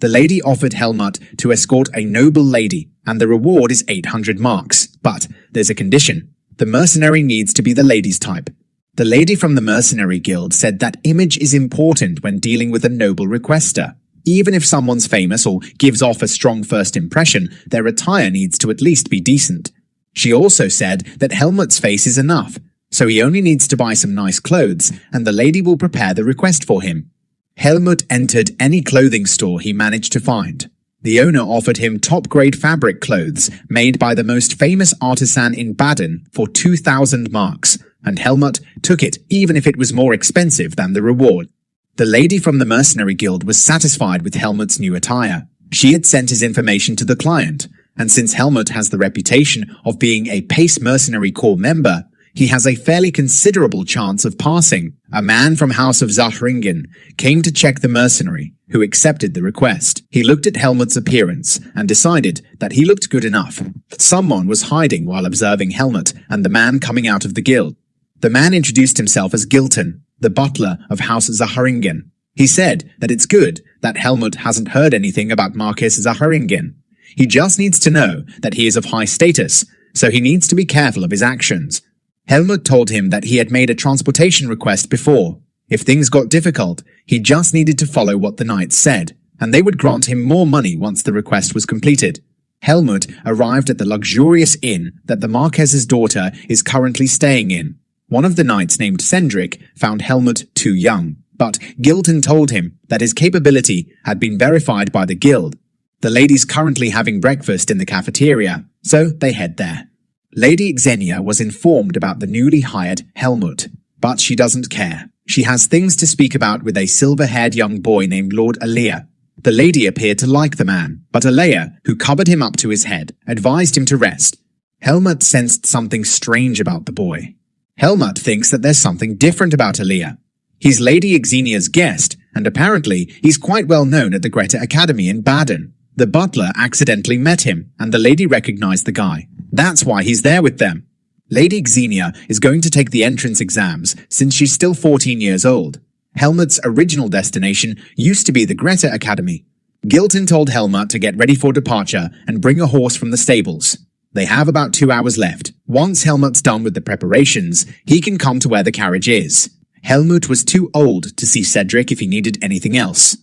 The lady offered Helmut to escort a noble lady, and the reward is 800 marks. But there's a condition. The mercenary needs to be the lady's type. The lady from the Mercenary Guild said that image is important when dealing with a noble requester. Even if someone's famous or gives off a strong first impression, their attire needs to at least be decent. She also said that Helmut's face is enough, so he only needs to buy some nice clothes, and the lady will prepare the request for him. Helmut entered any clothing store he managed to find. The owner offered him top-grade fabric clothes made by the most famous artisan in Baden for 2,000 marks, and Helmut took it even if it was more expensive than the reward. The lady from the Mercenary Guild was satisfied with Helmut's new attire. She had sent his information to the client, and since Helmut has the reputation of being a Pace Mercenary Corps member, he has a fairly considerable chance of passing. A man from House of Zachringen came to check the mercenary, who accepted the request. He looked at Helmut's appearance and decided that he looked good enough. Someone was hiding while observing Helmut and the man coming out of the guild. The man introduced himself as Gilton, the butler of House Zachringen. He said that it's good that Helmut hasn't heard anything about Marquis Zachringen. He just needs to know that he is of high status, so he needs to be careful of his actions. Helmut told him that he had made a transportation request before. If things got difficult, he just needed to follow what the knights said, and they would grant him more money once the request was completed. Helmut arrived at the luxurious inn that the Marques's daughter is currently staying in. One of the knights named Cendric found Helmut too young, but Gilton told him that his capability had been verified by the guild. The lady's currently having breakfast in the cafeteria, so they head there. Lady Xenia was informed about the newly hired Helmut, but she doesn't care. She has things to speak about with a silver-haired young boy named Lord Alea. The lady appeared to like the man, but Alea, who covered him up to his head, advised him to rest. Helmut sensed something strange about the boy. Helmut thinks that there's something different about Alea. He's Lady Xenia's guest, and apparently he's quite well known at the Greta Academy in Baden. The butler accidentally met him, and the lady recognized the guy. That's why he's there with them. Lady Xenia is going to take the entrance exams since she's still 14 years old. Helmut's original destination used to be the Greta Academy. Gilton told Helmut to get ready for departure and bring a horse from the stables. They have about 2 hours left. Once Helmut's done with the preparations, he can come to where the carriage is. Helmut was too old to see Cedric if he needed anything else.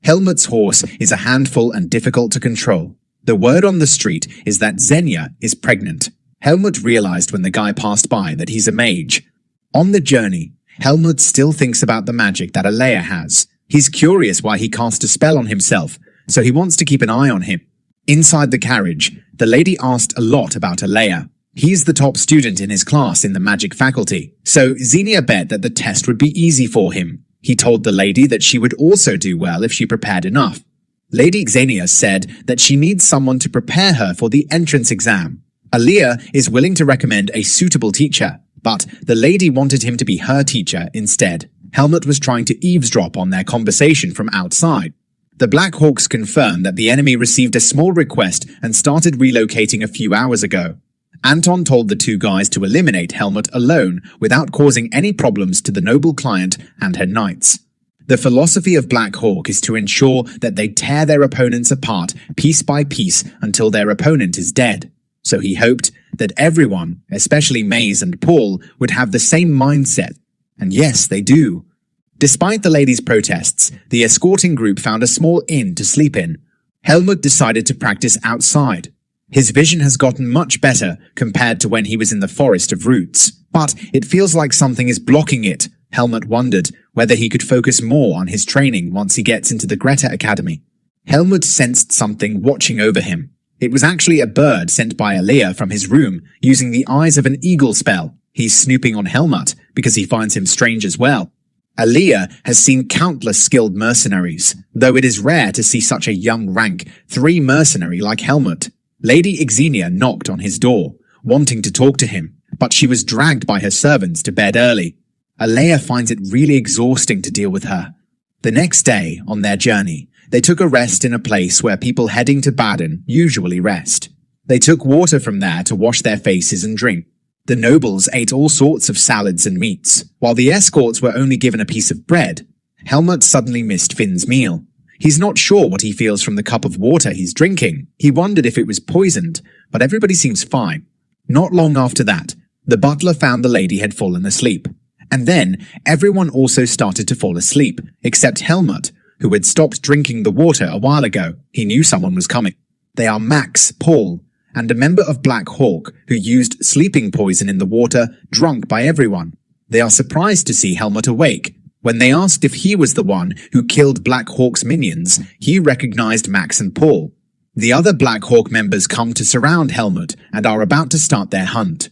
Helmut's horse is a handful and difficult to control. The word on the street is that Xenia is pregnant. Helmut realized when the guy passed by that he's a mage. On the journey, Helmut still thinks about the magic that Alea has. He's curious why he cast a spell on himself, so he wants to keep an eye on him. Inside the carriage, the lady asked a lot about Alea. He's the top student in his class in the magic faculty, so Xenia bet that the test would be easy for him. He told the lady that she would also do well if she prepared enough. Lady Xenia said that she needs someone to prepare her for the entrance exam. Aaliyah is willing to recommend a suitable teacher, but the lady wanted him to be her teacher instead. Helmut was trying to eavesdrop on their conversation from outside. The Black Hawks confirmed that the enemy received a small request and started relocating a few hours ago. Anton told the two guys to eliminate Helmut alone without causing any problems to the noble client and her knights. The philosophy of Black Hawk is to ensure that they tear their opponents apart piece by piece until their opponent is dead. So he hoped that everyone, especially Maze and Paul, would have the same mindset. And yes, they do. Despite the ladies' protests, the escorting group found a small inn to sleep in. Helmut decided to practice outside. His vision has gotten much better compared to when he was in the Forest of Roots, but it feels like something is blocking it. Helmut wondered whether he could focus more on his training once he gets into the Greta Academy. Helmut sensed something watching over him. It was actually a bird sent by Aaliyah from his room using the eyes of an eagle spell. He's snooping on Helmut because he finds him strange as well. Aaliyah has seen countless skilled mercenaries, though it is rare to see such a young rank 3 mercenary like Helmut. Lady Xenia knocked on his door, wanting to talk to him, but she was dragged by her servants to bed early. Aaliyah finds it really exhausting to deal with her. The next day, on their journey, they took a rest in a place where people heading to Baden usually rest. They took water from there to wash their faces and drink. The nobles ate all sorts of salads and meats, while the escorts were only given a piece of bread. Helmut suddenly missed Finn's meal. He's not sure what he feels from the cup of water he's drinking. He wondered if it was poisoned, but everybody seems fine. Not long after that, the butler found the lady had fallen asleep. And then, everyone also started to fall asleep, except Helmut, who had stopped drinking the water a while ago. He knew someone was coming. They are Max, Paul, and a member of Black Hawk who used sleeping poison in the water, drunk by everyone. They are surprised to see Helmut awake. When they asked if he was the one who killed Black Hawk's minions, he recognized Max and Paul. The other Black Hawk members come to surround Helmut and are about to start their hunt.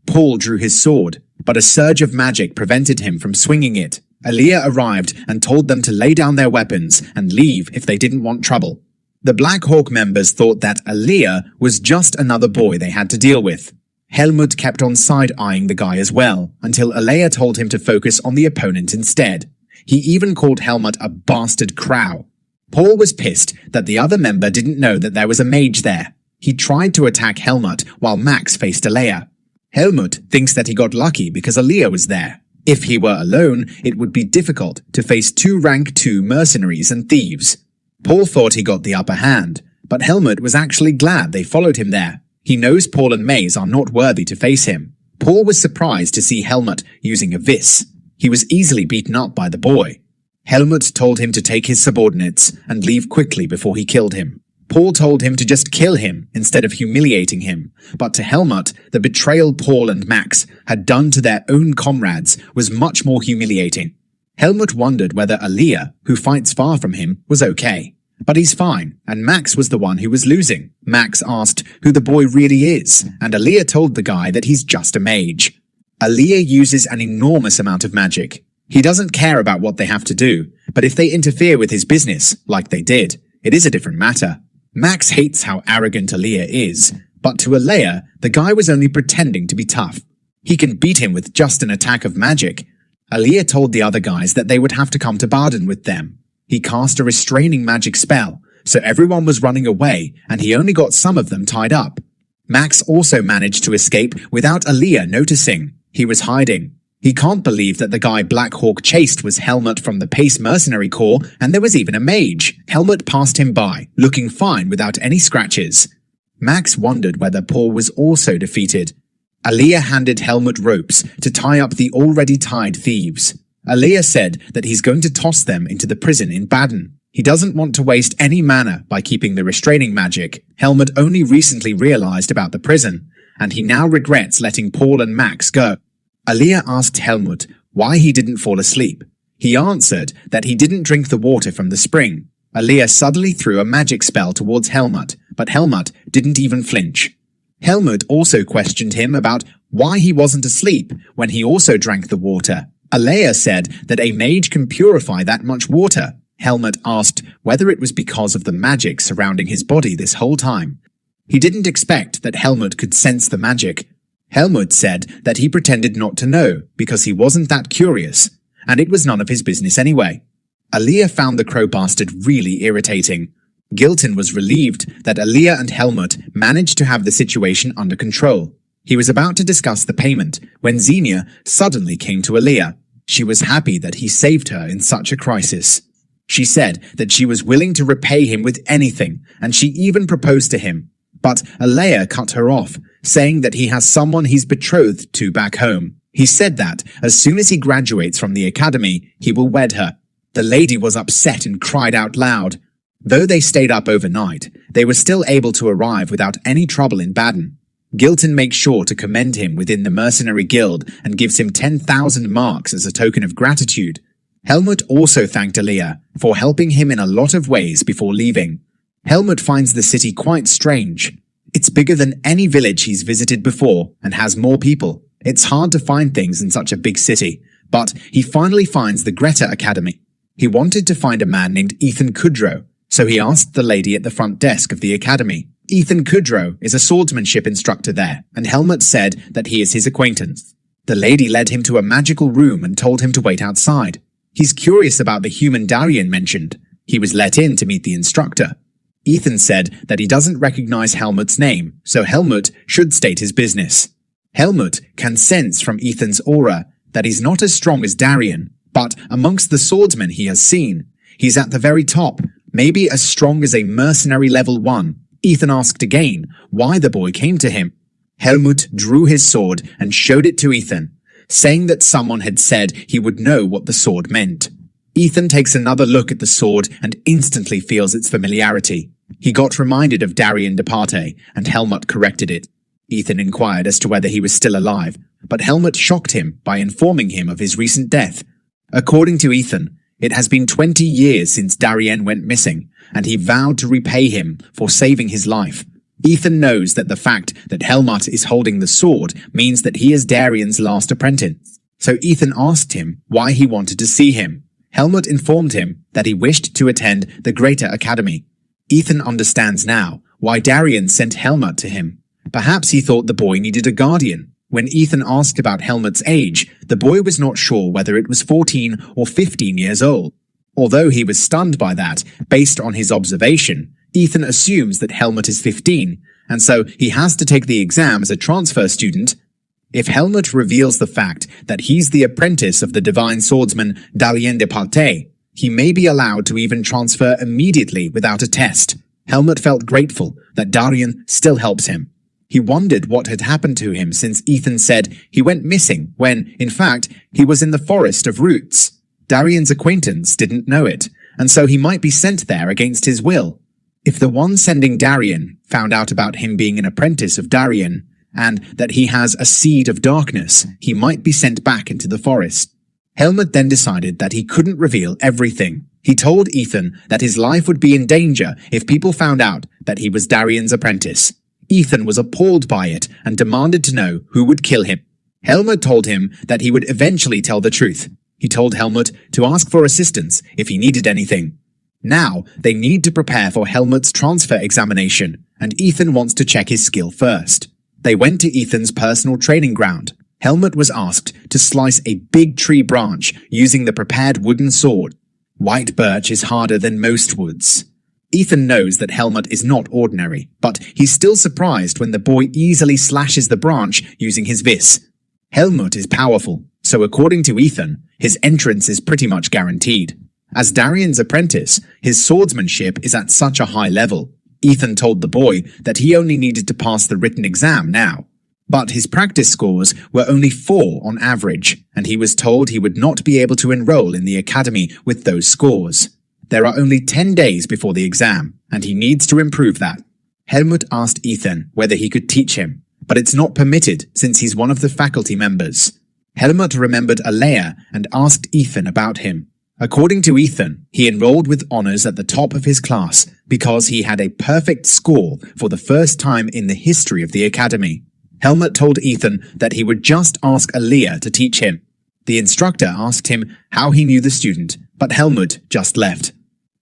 Paul drew his sword, but a surge of magic prevented him from swinging it. Aaliyah arrived and told them to lay down their weapons and leave if they didn't want trouble. The Black Hawk members thought that Aaliyah was just another boy they had to deal with. Helmut kept on side-eyeing the guy as well, until Aaliyah told him to focus on the opponent instead. He even called Helmut a bastard crow. Paul was pissed that the other member didn't know that there was a mage there. He tried to attack Helmut while Max faced Aaliyah. Helmut thinks that he got lucky because Aaliyah was there. If he were alone, it would be difficult to face 2 rank 2 mercenaries and thieves. Paul thought he got the upper hand, but Helmut was actually glad they followed him there. He knows Paul and Maze are not worthy to face him. Paul was surprised to see Helmut using a vis. He was easily beaten up by the boy. Helmut told him to take his subordinates and leave quickly before he killed him. Paul told him to just kill him instead of humiliating him, but to Helmut, the betrayal Paul and Max had done to their own comrades was much more humiliating. Helmut wondered whether Aaliyah, who fights far from him, was okay. But he's fine, and Max was the one who was losing. Max asked who the boy really is, and Aaliyah told the guy that he's just a mage. Aaliyah uses an enormous amount of magic. He doesn't care about what they have to do, but if they interfere with his business, like they did, it is a different matter. Max hates how arrogant Aaliyah is, but to Aaliyah, the guy was only pretending to be tough. He can beat him with just an attack of magic. Aaliyah told the other guys that they would have to come to Baden with them. He cast a restraining magic spell, so everyone was running away and he only got some of them tied up. Max also managed to escape without Aaliyah noticing. He was hiding. He can't believe that the guy Black Hawk chased was Helmut from the Pace Mercenary Corps, and there was even a mage. Helmut passed him by, looking fine without any scratches. Max wondered whether Paul was also defeated. Aaliyah handed Helmut ropes to tie up the already tied thieves. Aaliyah said that he's going to toss them into the prison in Baden. He doesn't want to waste any mana by keeping the restraining magic. Helmut only recently realized about the prison, and he now regrets letting Paul and Max go. Aaliyah asked Helmut why he didn't fall asleep. He answered that he didn't drink the water from the spring. Aaliyah suddenly threw a magic spell towards Helmut, but Helmut didn't even flinch. Helmut also questioned him about why he wasn't asleep when he also drank the water. Aaliyah said that a mage can purify that much water. Helmut asked whether it was because of the magic surrounding his body this whole time. He didn't expect that Helmut could sense the magic. Helmut said that he pretended not to know because he wasn't that curious, and it was none of his business anyway. Aaliyah found the crow bastard really irritating. Gilton was relieved that Aaliyah and Helmut managed to have the situation under control. He was about to discuss the payment when Xenia suddenly came to Aaliyah. She was happy that he saved her in such a crisis. She said that she was willing to repay him with anything, and she even proposed to him. But Aaliyah cut her off, saying that he has someone he's betrothed to back home. He said that as soon as he graduates from the academy, he will wed her. The lady was upset and cried out loud. Though they stayed up overnight, they were still able to arrive without any trouble in Baden. Gilton makes sure to commend him within the mercenary guild and gives him 10,000 marks as a token of gratitude. Helmut also thanked Aaliyah for helping him in a lot of ways before leaving. Helmut finds the city quite strange. It's bigger than any village he's visited before and has more people. It's hard to find things in such a big city, but he finally finds the Greta Academy. He wanted to find a man named Ethan Kudrow, so he asked the lady at the front desk of the academy. Ethan Kudrow is a swordsmanship instructor there, and Helmut said that he is his acquaintance. The lady led him to a magical room and told him to wait outside. He's curious about the human Darien mentioned. He was let in to meet the instructor. Ethan said that he doesn't recognize Helmut's name, so Helmut should state his business. Helmut can sense from Ethan's aura that he's not as strong as Darien, but amongst the swordsmen he has seen, he's at the very top, maybe as strong as a mercenary level 1. Ethan asked again why the boy came to him. Helmut drew his sword and showed it to Ethan, saying that someone had said he would know what the sword meant. Ethan takes another look at the sword and instantly feels its familiarity. He got reminded of Darien Departe, and Helmut corrected it. Ethan inquired as to whether he was still alive, but Helmut shocked him by informing him of his recent death. According to Ethan, it has been 20 years since Darien went missing, and he vowed to repay him for saving his life. Ethan knows that the fact that Helmut is holding the sword means that he is Darien's last apprentice. So Ethan asked him why he wanted to see him. Helmut informed him that he wished to attend the Greta Academy. Ethan understands now why Darien sent Helmut to him. Perhaps he thought the boy needed a guardian. When Ethan asked about Helmut's age, the boy was not sure whether it was 14 or 15 years old. Although he was stunned by that, based on his observation, Ethan assumes that Helmut is 15, and so he has to take the exam as a transfer student. If Helmut reveals the fact that he's the apprentice of the divine swordsman Darien Departe, he may be allowed to even transfer immediately without a test. Helmut felt grateful that Darien still helps him. He wondered what had happened to him since Ethan said he went missing when, in fact, he was in the Forest of Roots. Darien's acquaintance didn't know it, and so he might be sent there against his will. If the one sending Darien found out about him being an apprentice of Darien, and that he has a seed of darkness, he might be sent back into the forest. Helmut then decided that he couldn't reveal everything. He told Ethan that his life would be in danger if people found out that he was Darien's apprentice. Ethan was appalled by it and demanded to know who would kill him. Helmut told him that he would eventually tell the truth. He told Helmut to ask for assistance if he needed anything. Now, they need to prepare for Helmut's transfer examination, and Ethan wants to check his skill first. They went to Ethan's personal training ground. Helmut was asked to slice a big tree branch using the prepared wooden sword. White birch is harder than most woods. Ethan knows that Helmut is not ordinary, but he's still surprised when the boy easily slashes the branch using his vis. Helmut is powerful, so according to Ethan, his entrance is pretty much guaranteed. As Darien's apprentice, his swordsmanship is at such a high level. Ethan told the boy that he only needed to pass the written exam now. But his practice scores were only 4 on average, and he was told he would not be able to enroll in the academy with those scores. There are only 10 days before the exam, and he needs to improve that. Helmut asked Ethan whether he could teach him, but it's not permitted since he's one of the faculty members. Helmut remembered Aaliyah and asked Ethan about him. According to Ethan, he enrolled with honors at the top of his class because he had a perfect score for the first time in the history of the academy. Helmut told Ethan that he would just ask Aaliyah to teach him. The instructor asked him how he knew the student, but Helmut just left.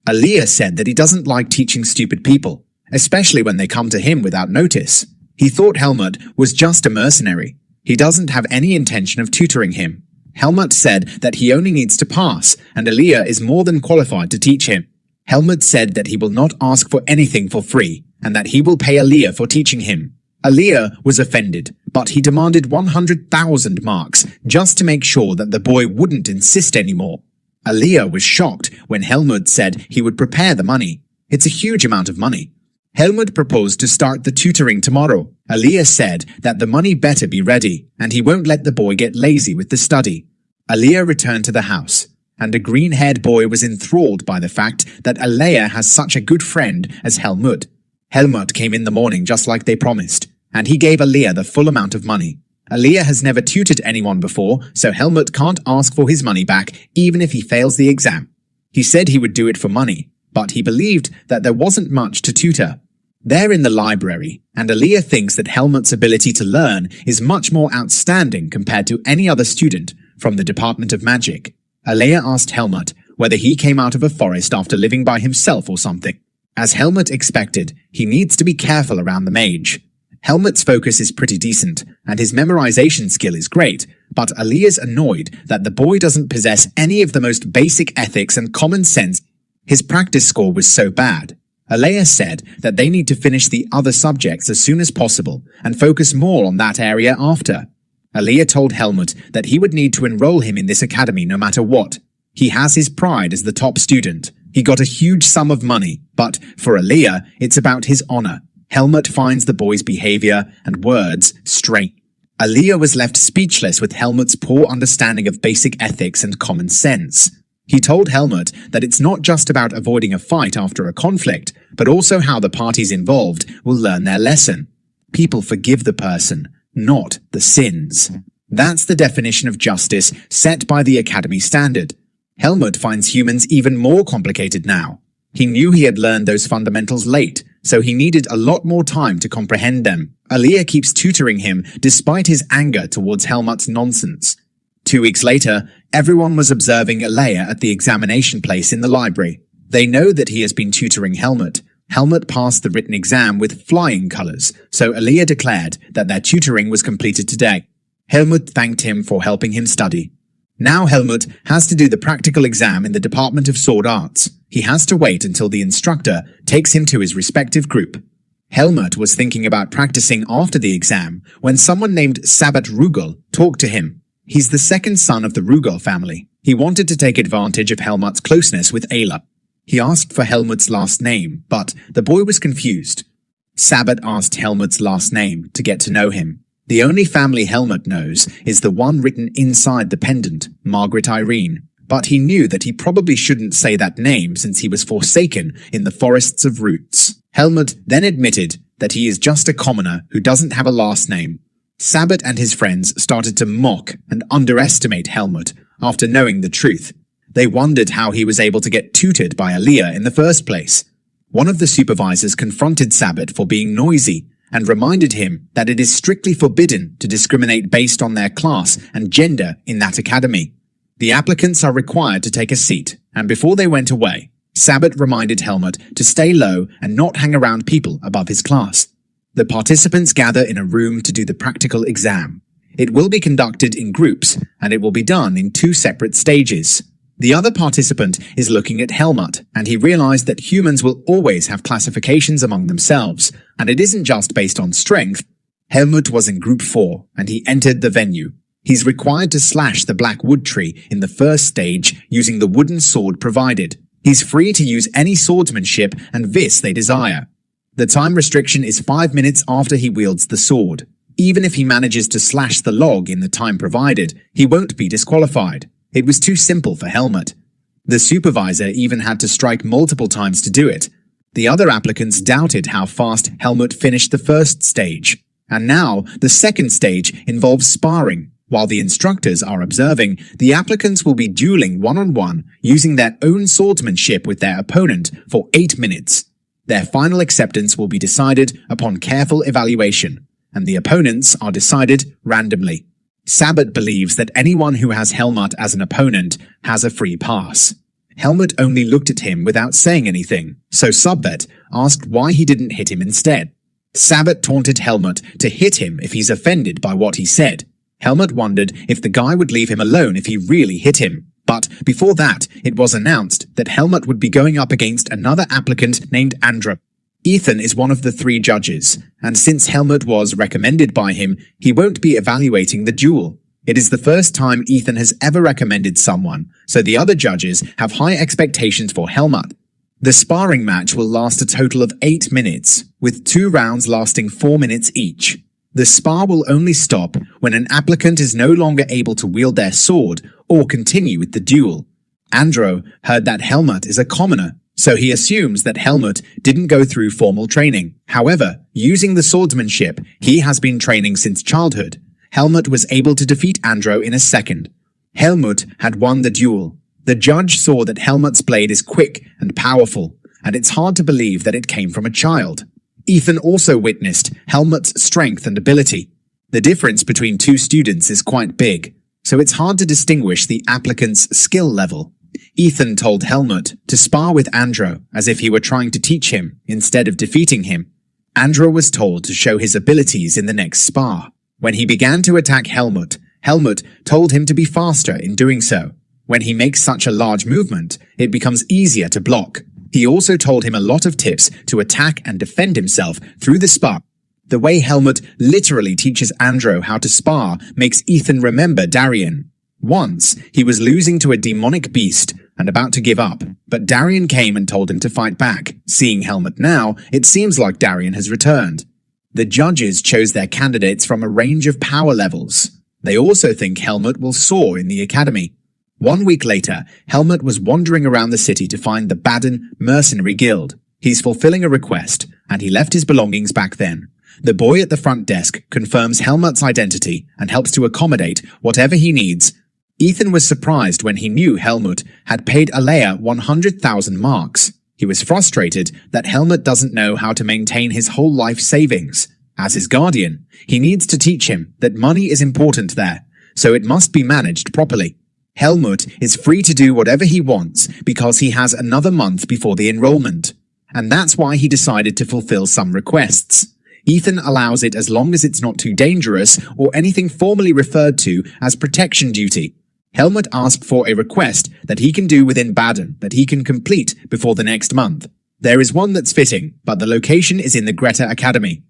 Aliyah said that he doesn't like teaching stupid people, especially when they come to him without notice. He thought Helmut was just a mercenary. He doesn't have any intention of tutoring him. Helmut said that he only needs to pass, and Aliyah is more than qualified to teach him. Helmut said that he will not ask for anything for free, and that he will pay Aliyah for teaching him. Aliyah was offended, but he demanded 100,000 marks just to make sure that the boy wouldn't insist anymore. Aliyah was shocked when Helmut said he would prepare the money. It's a huge amount of money. Helmut proposed to start the tutoring tomorrow. Aliyah said that the money better be ready, and he won't let the boy get lazy with the study. Aliyah returned to the house, and a green-haired boy was enthralled by the fact that Aliyah has such a good friend as Helmut. Helmut came in the morning just like they promised, and he gave Aliyah the full amount of money. Aliyah has never tutored anyone before, so Helmut can't ask for his money back even if he fails the exam. He said he would do it for money, but he believed that there wasn't much to tutor. They're in the library, and Aliyah thinks that Helmut's ability to learn is much more outstanding compared to any other student from the Department of Magic. Aliyah asked Helmut whether he came out of a forest after living by himself or something. As Helmut expected, he needs to be careful around the mage. Helmut's focus is pretty decent, and his memorization skill is great, but Aliyah's annoyed that the boy doesn't possess any of the most basic ethics and common sense. His practice score was so bad. Aliyah said that they need to finish the other subjects as soon as possible and focus more on that area after. Aliyah told Helmut that he would need to enroll him in this academy no matter what. He has his pride as the top student. He got a huge sum of money, but for Aliyah, it's about his honor. Helmut finds the boy's behavior and words strange. Aliyah was left speechless with Helmut's poor understanding of basic ethics and common sense. He told Helmut that it's not just about avoiding a fight after a conflict, but also how the parties involved will learn their lesson. People forgive the person, not the sins. That's the definition of justice set by the Academy standard. Helmut finds humans even more complicated now. He knew he had learned those fundamentals late, so he needed a lot more time to comprehend them. Aliyah keeps tutoring him despite his anger towards Helmut's nonsense. 2 weeks later, everyone was observing Aliyah at the examination place in the library. They know that he has been tutoring Helmut. Helmut passed the written exam with flying colors, so Aliyah declared that their tutoring was completed today. Helmut thanked him for helping him study. Now Helmut has to do the practical exam in the Department of Sword Arts. He has to wait until the instructor takes him to his respective group. Helmut was thinking about practicing after the exam when someone named Sabbat Rugal talked to him. He's the second son of the Rugal family. He wanted to take advantage of Helmut's closeness with Ayla. He asked for Helmut's last name, but the boy was confused. Sabbat asked Helmut's last name to get to know him. The only family Helmut knows is the one written inside the pendant, Margaret Irene, but he knew that he probably shouldn't say that name since he was forsaken in the forests of roots. Helmut then admitted that he is just a commoner who doesn't have a last name. Sabbat and his friends started to mock and underestimate Helmut after knowing the truth. They wondered how he was able to get tutored by Aliyah in the first place. One of the supervisors confronted Sabbat for being noisy and reminded him that it is strictly forbidden to discriminate based on their class and gender in that academy. The applicants are required to take a seat, and before they went away, Sabbat reminded Helmut to stay low and not hang around people above his class. The participants gather in a room to do the practical exam. It will be conducted in groups, and it will be done in 2 separate stages. The other participant is looking at Helmut, and he realized that humans will always have classifications among themselves, and it isn't just based on strength. Helmut was in Group 4, and he entered the venue. He's required to slash the black wood tree in the first stage using the wooden sword provided. He's free to use any swordsmanship and vis they desire. The time restriction is 5 minutes after he wields the sword. Even if he manages to slash the log in the time provided, he won't be disqualified. It was too simple for Helmut. The supervisor even had to strike multiple times to do it. The other applicants doubted how fast Helmut finished the first stage. And now, the second stage involves sparring. While the instructors are observing, the applicants will be dueling one-on-one using their own swordsmanship with their opponent for 8 minutes. Their final acceptance will be decided upon careful evaluation, and the opponents are decided randomly. Sabbat believes that anyone who has Helmut as an opponent has a free pass. Helmut only looked at him without saying anything, so Sabat asked why he didn't hit him instead. Sabat taunted Helmut to hit him if he's offended by what he said. Helmut wondered if the guy would leave him alone if he really hit him. But before that, it was announced that Helmut would be going up against another applicant named Andro. Ethan is one of the 3 judges, and since Helmut was recommended by him, he won't be evaluating the duel. It is the first time Ethan has ever recommended someone, so the other judges have high expectations for Helmut. The sparring match will last a total of 8 minutes, with 2 rounds lasting 4 minutes each. The spar will only stop when an applicant is no longer able to wield their sword or continue with the duel. Andro heard that Helmut is a commoner, so he assumes that Helmut didn't go through formal training. However, using the swordsmanship he has been training since childhood, Helmut was able to defeat Andro in a second. Helmut had won the duel. The judge saw that Helmut's blade is quick and powerful, and it's hard to believe that it came from a child. Ethan also witnessed Helmut's strength and ability. The difference between 2 students is quite big, so it's hard to distinguish the applicant's skill level. Ethan told Helmut to spar with Andro as if he were trying to teach him instead of defeating him. Andro was told to show his abilities in the next spar. When he began to attack Helmut, Helmut told him to be faster in doing so. When he makes such a large movement, it becomes easier to block. He also told him a lot of tips to attack and defend himself through the spar. The way Helmut literally teaches Andro how to spar makes Ethan remember Darian. Once, he was losing to a demonic beast and about to give up, but Darian came and told him to fight back. Seeing Helmut now, it seems like Darian has returned. The judges chose their candidates from a range of power levels. They also think Helmut will soar in the academy. 1 week later, Helmut was wandering around the city to find the Baden Mercenary Guild. He's fulfilling a request, and he left his belongings back then. The boy at the front desk confirms Helmut's identity and helps to accommodate whatever he needs. Ethan was surprised when he knew Helmut had paid Alea 100,000 marks. He was frustrated that Helmut doesn't know how to maintain his whole life savings. As his guardian, he needs to teach him that money is important there, so it must be managed properly. Helmut is free to do whatever he wants because he has another month before the enrollment, and that's why he decided to fulfill some requests. Ethan allows it as long as it's not too dangerous or anything formally referred to as protection duty. Helmut asked for a request that he can do within Baden that he can complete before the next month. There is one that's fitting, but the location is in the Greta Academy.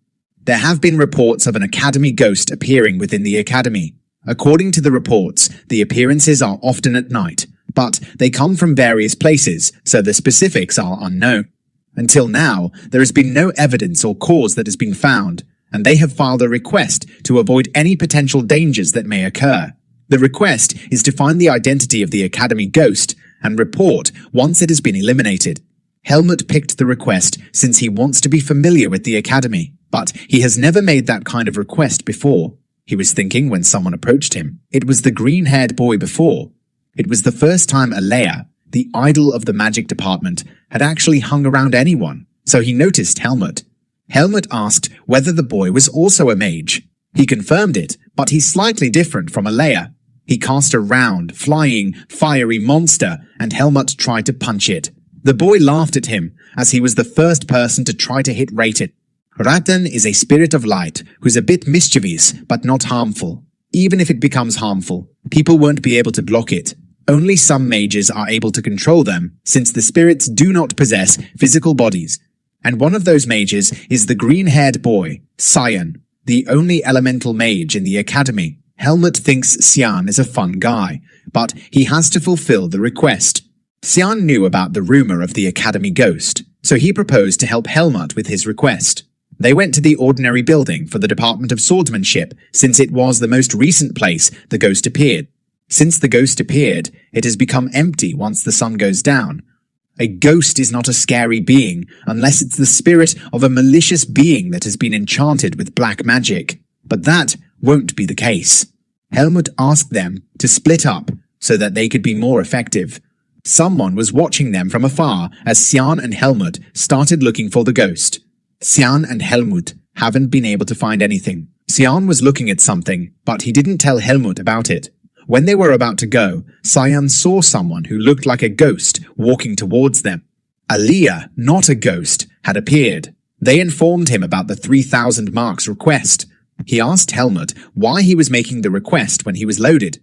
There have been reports of an academy ghost appearing within the academy. According to the reports, the appearances are often at night, but they come from various places, so the specifics are unknown. Until now, there has been no evidence or cause that has been found, and they have filed a request to avoid any potential dangers that may occur. The request is to find the identity of the academy ghost and report once it has been eliminated. Helmut picked the request since he wants to be familiar with the academy, but he has never made that kind of request before. He was thinking when someone approached him. It was the green-haired boy before. It was the first time Alea, the idol of the magic department, had actually hung around anyone, so he noticed Helmut. Helmut asked whether the boy was also a mage. He confirmed it, but he's slightly different from Alea. He cast a round, flying, fiery monster, and Helmut tried to punch it. The boy laughed at him, as he was the first person to try to hit Raten. Raten is a spirit of light who's a bit mischievous but not harmful. Even if it becomes harmful, people won't be able to block it. Only some mages are able to control them, since the spirits do not possess physical bodies. And one of those mages is the green-haired boy, Sion, the only elemental mage in the academy. Helmut thinks Sion is a fun guy, but he has to fulfill the request. Sion knew about the rumor of the academy ghost, so he proposed to help Helmut with his request. They went to the ordinary building for the Department of Swordsmanship, since it was the most recent place the ghost appeared. Since the ghost appeared, it has become empty once the sun goes down. A ghost is not a scary being unless it's the spirit of a malicious being that has been enchanted with black magic. But that won't be the case. Helmut asked them to split up so that they could be more effective. Someone was watching them from afar as Sion and Helmut started looking for the ghost. Sion and Helmut haven't been able to find anything. Sion was looking at something, but he didn't tell Helmut about it. When they were about to go, Cyan saw someone who looked like a ghost walking towards them. Aliyah, not a ghost, had appeared. They informed him about the 3,000 marks request. He asked Helmut why he was making the request when he was loaded.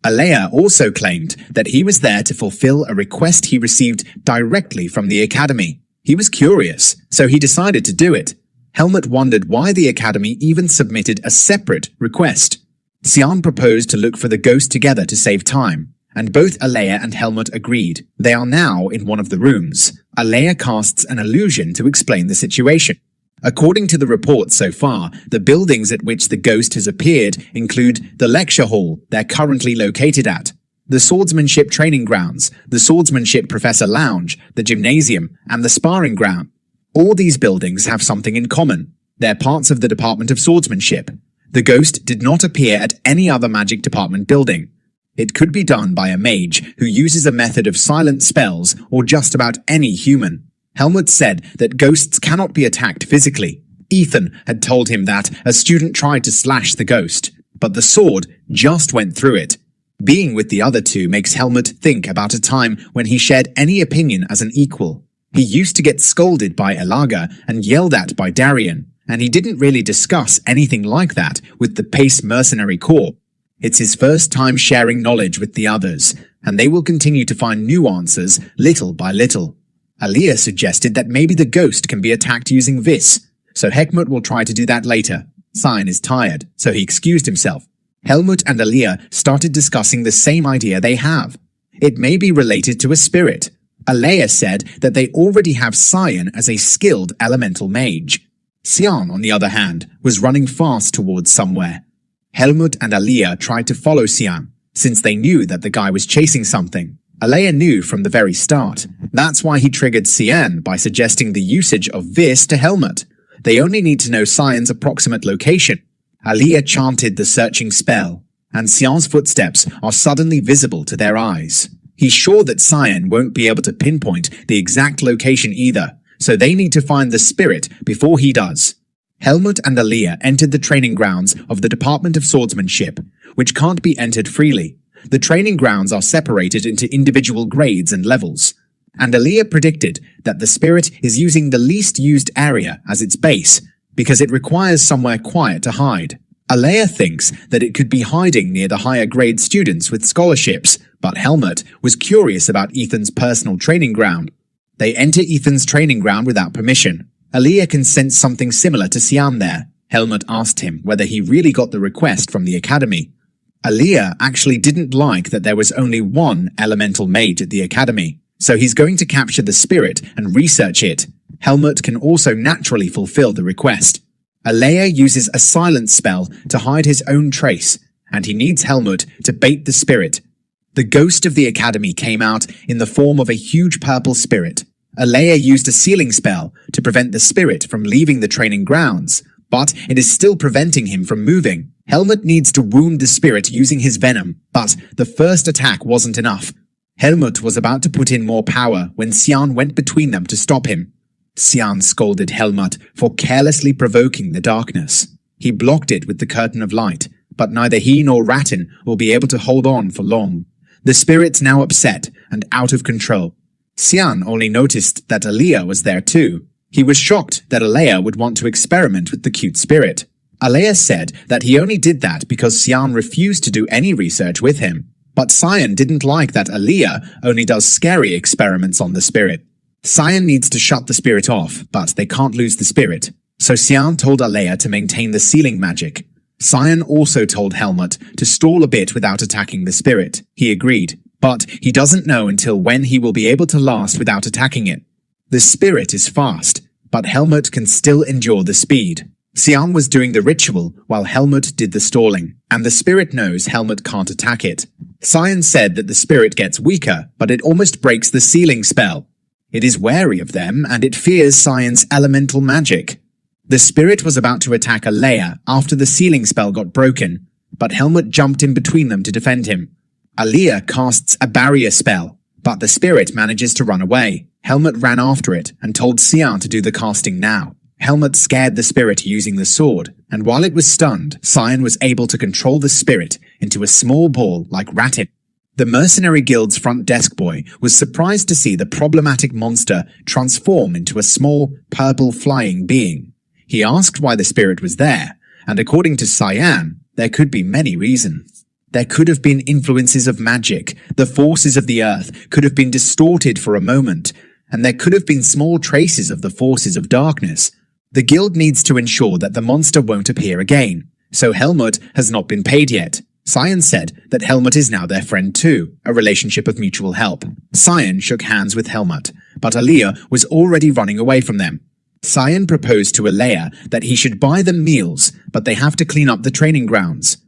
Aliyah also claimed that he was there to fulfill a request he received directly from the academy. He was curious, so he decided to do it. Helmut wondered why the academy even submitted a separate request. Cyan proposed to look for the ghost together to save time, and both Aliyah and Helmut agreed. They are now in one of the rooms. Aliyah casts an illusion to explain the situation. According to the reports so far, the buildings at which the ghost has appeared include the lecture hall they're currently located at, the swordsmanship training grounds, the swordsmanship professor lounge, the gymnasium, and the sparring ground. All these buildings have something in common. They're parts of the Department of Swordsmanship. The ghost did not appear at any other magic department building. It could be done by a mage who uses a method of silent spells or just about any human. Helmut said that ghosts cannot be attacked physically. Ethan had told him that a student tried to slash the ghost, but the sword just went through it. Being with the other two makes Helmut think about a time when he shared any opinion as an equal. He used to get scolded by Elaga and yelled at by Darian, and he didn't really discuss anything like that with the Pace Mercenary Corps. It's his first time sharing knowledge with the others, and they will continue to find new answers little by little. Aliyah suggested that maybe the ghost can be attacked using Vis, so Helmut will try to do that later. Cyan is tired, so he excused himself. Helmut and Aliyah started discussing the same idea they have. It may be related to a spirit. Aliyah said that they already have Cyan as a skilled elemental mage. Cyan, on the other hand, was running fast towards somewhere. Helmut and Aliyah tried to follow Cyan, since they knew that the guy was chasing something. Aliyah knew from the very start. That's why he triggered Cyan by suggesting the usage of Vis to Helmut. They only need to know Cyan's approximate location. Aliyah chanted the searching spell, and Cyan's footsteps are suddenly visible to their eyes. He's sure that Cyan won't be able to pinpoint the exact location either, so they need to find the spirit before he does. Helmut and Aliyah entered the training grounds of the Department of Swordsmanship, which can't be entered freely. The training grounds are separated into individual grades and levels, and Aliyah predicted that the spirit is using the least used area as its base, because it requires somewhere quiet to hide. Aliyah thinks that it could be hiding near the higher grade students with scholarships, but Helmut was curious about Ethan's personal training ground. They enter Ethan's training ground without permission. Aliyah can sense something similar to Cyan there. Helmut asked him whether he really got the request from the academy. Aliyah actually didn't like that there was only one elemental mage at the academy, so he's going to capture the spirit and research it. Helmut can also naturally fulfill the request. Aliyah uses a silence spell to hide his own trace, and he needs Helmut to bait the spirit. The ghost of the academy came out in the form of a huge purple spirit. Aliyah used a sealing spell to prevent the spirit from leaving the training grounds, but it is still preventing him from moving. Helmut needs to wound the spirit using his venom, but the first attack wasn't enough. Helmut was about to put in more power when Cyan went between them to stop him. Cyan scolded Helmut for carelessly provoking the darkness. He blocked it with the curtain of light, but neither he nor Rattan will be able to hold on for long. The spirit's now upset and out of control. Cyan only noticed that Aliyah was there too. He was shocked that Aliyah would want to experiment with the cute spirit. Aliyah said that he only did that because Cyan refused to do any research with him. But Cyan didn't like that Aliyah only does scary experiments on the spirit. Cyan needs to shut the spirit off, but they can't lose the spirit. So Cyan told Aliyah to maintain the sealing magic. Cyan also told Helmut to stall a bit without attacking the spirit. He agreed, but he doesn't know until when he will be able to last without attacking it. The spirit is fast, but Helmut can still endure the speed. Cyan was doing the ritual while Helmut did the stalling, and the spirit knows Helmut can't attack it. Cyan said that the spirit gets weaker, but it almost breaks the sealing spell. It is wary of them, and it fears Cyan's elemental magic. The spirit was about to attack Aliyah after the sealing spell got broken, but Helmut jumped in between them to defend him. Aliyah casts a barrier spell, but the spirit manages to run away. Helmut ran after it and told Cyan to do the casting now. Helmut scared the spirit using the sword, and while it was stunned, Cyan was able to control the spirit into a small ball like Ratin. The Mercenary Guild's front desk boy was surprised to see the problematic monster transform into a small, purple flying being. He asked why the spirit was there, and according to Cyan, there could be many reasons. There could have been influences of magic, the forces of the earth could have been distorted for a moment, and there could have been small traces of the forces of darkness. The guild needs to ensure that the monster won't appear again, so Helmut has not been paid yet. Cyan said that Helmut is now their friend too, a relationship of mutual help. Cyan shook hands with Helmut, but Aaliyah was already running away from them. Cyan proposed to Alea that he should buy them meals, but they have to clean up the training grounds.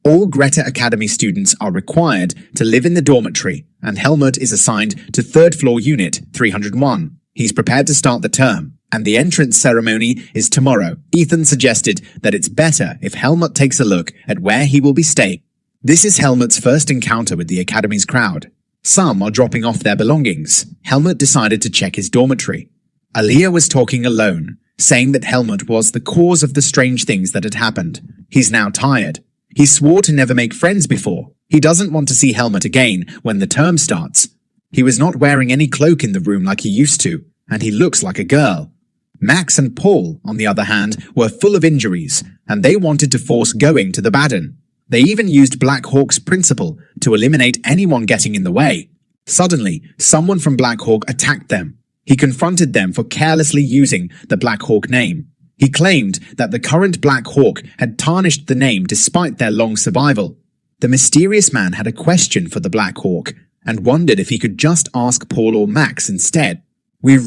All Greta Academy students are required to live in the dormitory, and Helmut is assigned to 3rd floor unit 301. He's prepared to start the term, and the entrance ceremony is tomorrow. Ethan suggested that it's better if Helmut takes a look at where he will be staying. This is Helmut's first encounter with the Academy's crowd. Some are dropping off their belongings. Helmut decided to check his dormitory. Aaliyah was talking alone, saying that Helmut was the cause of the strange things that had happened. He's now tired. He swore to never make friends before. He doesn't want to see Helmut again when the term starts. He was not wearing any cloak in the room like he used to, and he looks like a girl. Max and Paul, on the other hand, were full of injuries, and they wanted to force going to the Baden. They even used Black Hawk's principle to eliminate anyone getting in the way. Suddenly, someone from Black Hawk attacked them. He confronted them for carelessly using the Black Hawk name. He claimed that the current Black Hawk had tarnished the name despite their long survival. The mysterious man had a question for the Black Hawk and wondered if he could just ask Paul or Max instead. We